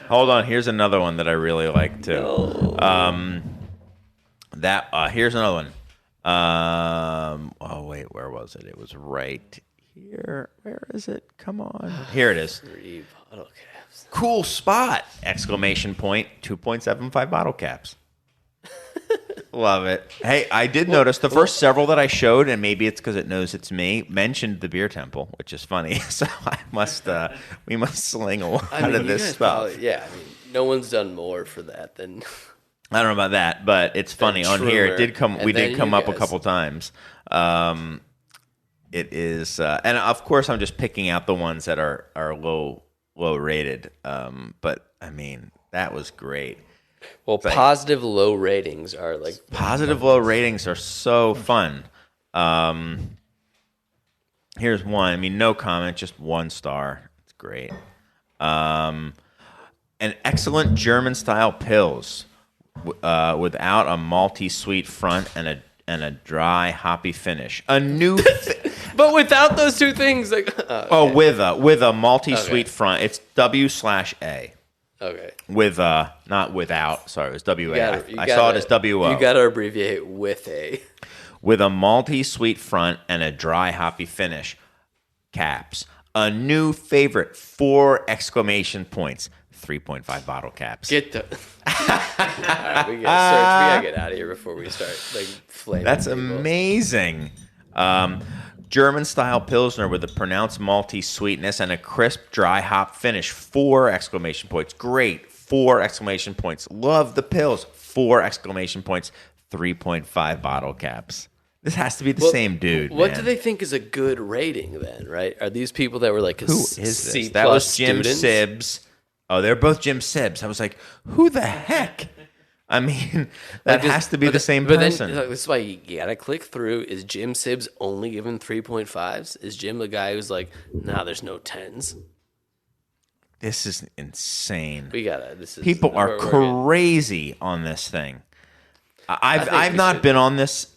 Hold on. Here's another one that I really like, too. No. Here's another one. Oh, wait. Where was it? It was right here. Where is it? Come on. Here it is. 3 bottle caps. Cool spot! Exclamation point. 2.75 bottle caps. Love it. Hey, I did notice the first several that I showed, and maybe it's because it knows it's me, mentioned the beer temple, which is funny. So we must sling a lot of this stuff. Probably, I mean, no one's done more for that than. I don't know about that, but it's funny on here. It did come. We did come up a couple times. It is, and of course, I'm just picking out the ones that are low rated. But I mean, that was great. Well, positive low ratings are like positive low ratings are so fun. Here's one. I mean, no comment, just 1 star. It's great. An excellent German style pils without a malty sweet front and a dry hoppy finish. A new. But without those two things, like with a malty sweet front, it's W/A. Okay. With not without. Sorry, it was WA. I saw it as WO. You got to abbreviate with a. With a malty sweet front and a dry hoppy finish. Caps. A new favorite. 4 exclamation points. 3.5 bottle caps. Get the. All right, we gotta get out of here before we start flaming. That's people. Amazing. German style Pilsner with a pronounced malty sweetness and a crisp dry hop finish. 4 exclamation points. Great. 4 exclamation points. Love the pills. 4 exclamation points. 3.5 bottle caps. This has to be the same dude. What do they think is a good rating then, right? Are these people that were like who is this? That was Jim Sibbs. Oh, they're both Jim Sibbs. I was like, who the heck? I mean, that has to be the same person. Then, this is why you gotta click through. Is Jim Sibbs only given 3.5s? Is Jim the guy who's like, nah, there's no 10s? This is insane. People are crazy on this thing. I've not been on this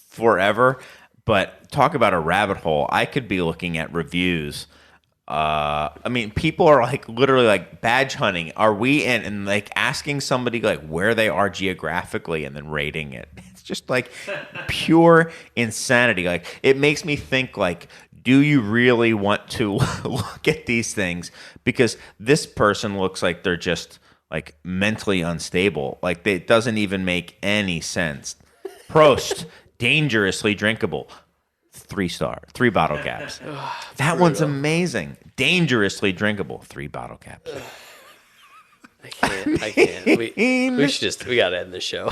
forever, but talk about a rabbit hole. I could be looking at reviews. I mean, people are literally badge hunting. Are we in and asking somebody where they are geographically and then rating it? It's just pure insanity. It makes me think do you really want to look at these things? Because this person looks like they're just mentally unstable. It doesn't even make any sense. Prost, dangerously drinkable. 3 bottle caps. That one's amazing. Dangerously drinkable. 3 bottle caps. I can't. We gotta end the show.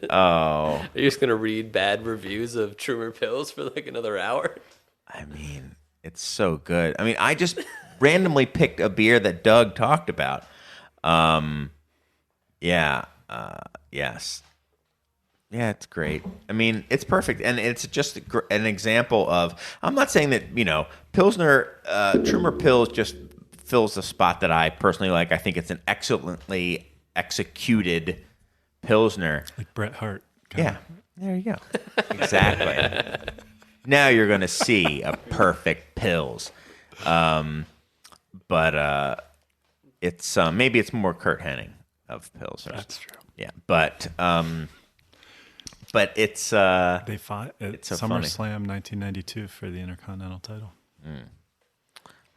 Oh. Are you just gonna read bad reviews of Trumer pills for like another hour? I mean, it's so good. I mean, I just randomly picked a beer that Doug talked about. Yes. Yeah, it's great. I mean, it's perfect, and it's just an example of. I'm not saying that Pilsner, Trumer Pils just fills the spot that I personally like. I think it's an excellently executed Pilsner, like Bret Hart. Yeah, there you go. Exactly. Now you're going to see a perfect Pils, but it's maybe it's more Kurt Hennig of Pilsners. That's true. Yeah, but it's They fought at it's so SummerSlam 1992 for the Intercontinental title.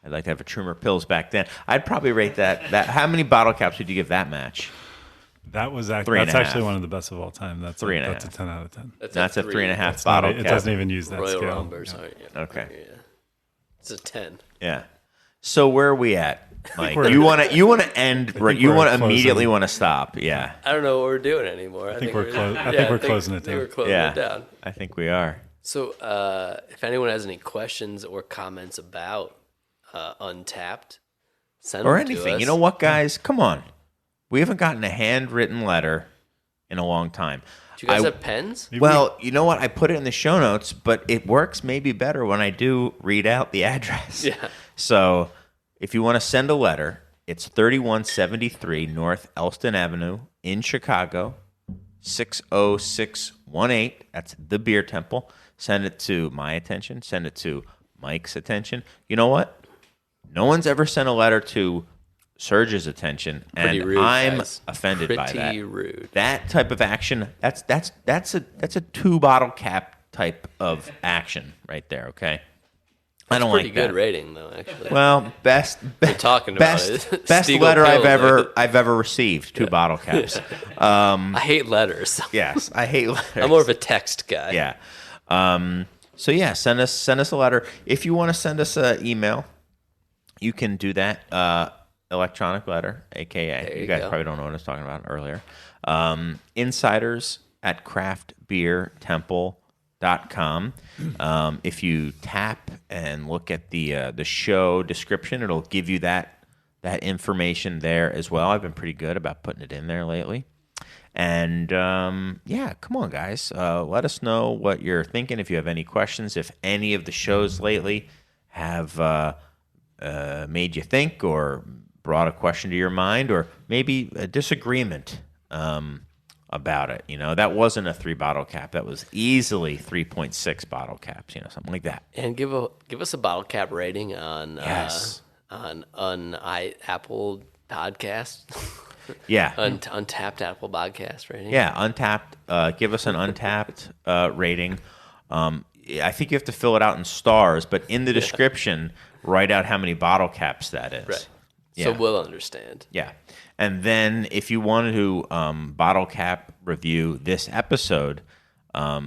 I'd like to have a Trumer Pils back then. I'd probably rate that. How many bottle caps would you give that match? That was 3.5. That's actually one of the best of all time. That's 3.5. That's a 10 out of 10. That's a 3.5 It's bottle not, cap. it doesn't even use that Royal scale. Rumbles. Yeah. Okay. Yeah. It's a 10. Yeah. So where are we at, Mike? we're- You want to end? think You we're want to closing. immediately want to stop? Yeah. I don't know what we're doing anymore. I think we're close- I think we're closing it I think down. we're closing Yeah. it down. I think we are. So, if anyone has any questions or comments about Untappd, send Or them to anything. us. You know what, guys? Come on. We haven't gotten a handwritten letter in a long time. Do you guys have pens? Well, you know what? I put it in the show notes, but it works maybe better when I do read out the address. Yeah. So if you want to send a letter, it's 3173 North Elston Avenue in Chicago, 60618. That's the Beer Temple. Send it to my attention. Send it to Mike's attention. You know what? No one's ever sent a letter to Serge's attention, Pretty and rude, I'm guys. offended by that. Pretty rude. That type of action, that's a 2 bottle cap type of action right there. Okay, I don't Pretty like good that. rating though, actually. Well, best talking about best it. best Stiegel letter I've Pill, ever received. 2 bottle caps. I hate letters. Yes, I hate letters. I'm more of a text guy. Yeah. So yeah, send us a letter. If you want to send us an email, you can do that. Electronic letter, aka you guys go. probably don't know what I was talking about earlier. Insiders at craftbeertemple.com. If you tap and look at the show description, it'll give you that information there as well. I've been pretty good about putting it in there lately. And yeah, come on, guys. Let us know what you're thinking. If you have any questions, if any of the shows lately have made you think or brought a question to your mind, or maybe a disagreement about it. That wasn't a 3 bottle cap. That was easily 3.6 bottle caps. Something like that. And give us a bottle cap rating on Yes. on Apple Podcast. Yeah. Untappd Apple Podcast rating. Yeah, Untappd. Give us an Untappd rating. I think you have to fill it out in stars, but in the description, write out how many bottle caps that is. Right. Yeah. So we'll understand. Yeah. And then if you wanted to bottle cap review this episode,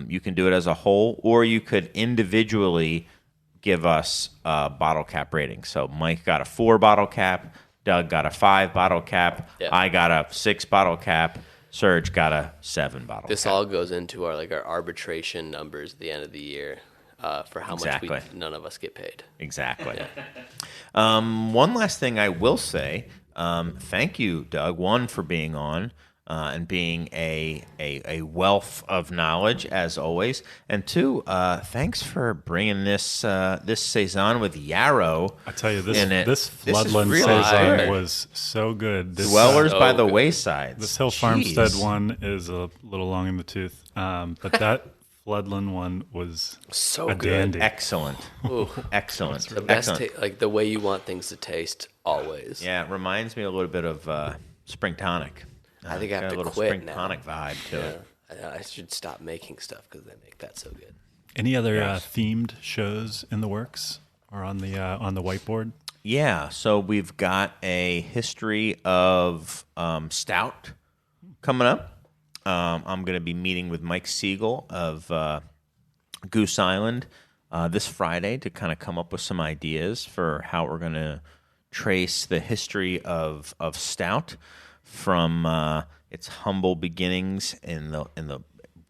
you can do it as a whole, or you could individually give us a bottle cap rating. So Mike got a 4 bottle cap, Doug got a 5 bottle cap, Yeah. I got a 6 bottle cap, Serge got a 7 bottle This cap. all goes into our arbitration numbers at the end of the year for how Exactly. much none of us get paid. Exactly. One last thing I will say, thank you, Doug, one, for being on and being a wealth of knowledge, as always, and 2, thanks for bringing this Saison with Yarrow. I tell you, in it. this This is Floodland really Saison good. was so good. This, Dwellers So by the good. Waysides. this Hill Jeez. Farmstead one is a little long in the tooth, but that Floodland one was So a good. dandy. Excellent. Ooh, Excellent. the best, Excellent. the way you want things to taste always. Yeah, it reminds me a little bit of Spring Tonic. I think I have Got to a little quit Spring now. Tonic vibe to it. I should stop making stuff because they make that so good. Any other Yes. themed shows in the works or on the whiteboard? Yeah, so we've got a history of stout coming up. I'm going to be meeting with Mike Siegel of Goose Island this Friday to kind of come up with some ideas for how we're going to trace the history of stout from its humble beginnings in the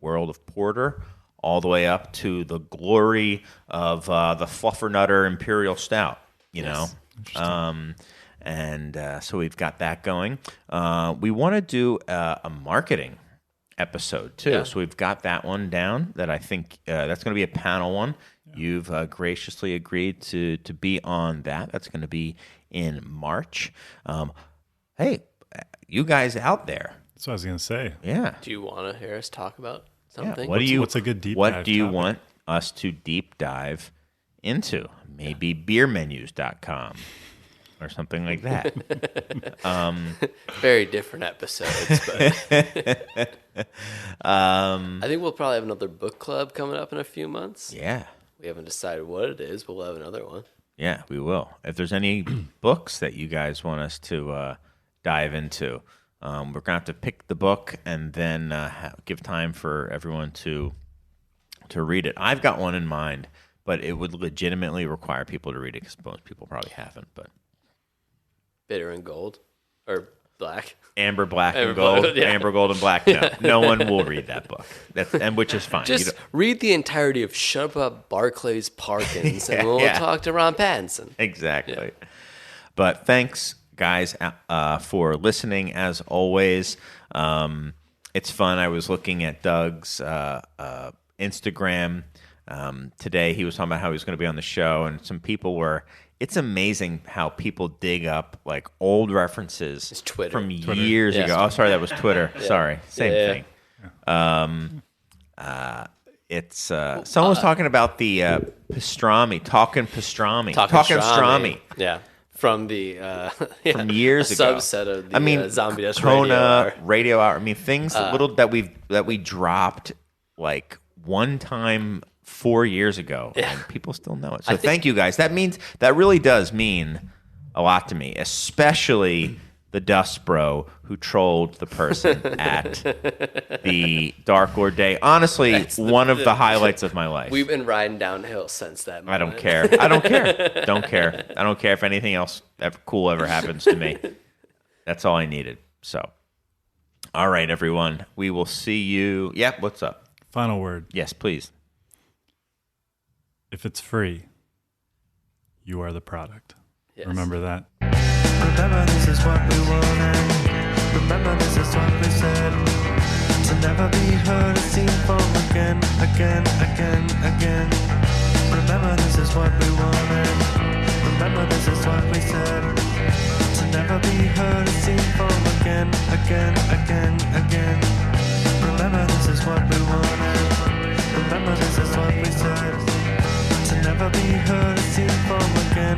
world of porter, all the way up to the glory of the Fluffernutter Imperial Stout. You know, so we've got that going. We want to do a marketing episode too. So we've got that one down. That I think that's going to be a panel one. You've graciously agreed to be on that. That's going to be in March. Hey, you guys out there. That's what I was going to say. Yeah. Do you want to hear us talk about something? What's a good deep dive What do you topic? want us to deep dive into? Maybe beermenus.com or something like that. Very different episodes, but I think we'll probably have another book club coming up in a few months. Yeah. We haven't decided what it is, but we'll have another one. Yeah, we will. If there's any books that you guys want us to dive into, we're going to have to pick the book and then give time for everyone to read it. I've got one in mind, but it would legitimately require people to read it because most people probably haven't. But Bitter and Gold, or Black. Amber, Black, Amber, and Gold. Black, yeah. Amber, Gold, and Black. No one will read that book. Which is fine. Just read the entirety of Shut Up Barclays Parkins, and we'll talk to Ron Pattinson. Exactly. Yeah. But thanks, guys, for listening. As always, it's fun. I was looking at Doug's Instagram today. He was talking about how he was going to be on the show, and some people were. It's amazing how people dig up like old references from years ago. Oh, sorry, that was Twitter. Sorry, same thing. It's someone was talking about the pastrami, talking pastrami. Yeah, from the from years ago. Subset of the Zombie Dust Kona, Radio Hour. I mean, things little that we dropped like one time 4 years ago, and people still know it. So thank you guys. That really does mean a lot to me, especially the Dust Bro who trolled the person at the Dark Lord Day. Honestly, one of the highlights of my life. We've been riding downhill since that moment. I don't care. Don't care. I don't care if anything else cool ever happens to me. That's all I needed. So, all right, everyone. We will see you. Yep, what's up? Final word. Yes, please. If it's free, you are the product. Yes. Remember that. Remember this is what we wanted. Remember this is what we said. To never be heard or seen from again. Remember this is what we wanted. Remember this is what we said. To never be heard or seen from again. Remember this is what we wanted. Remember this is what we said. To never be heard or seen from again.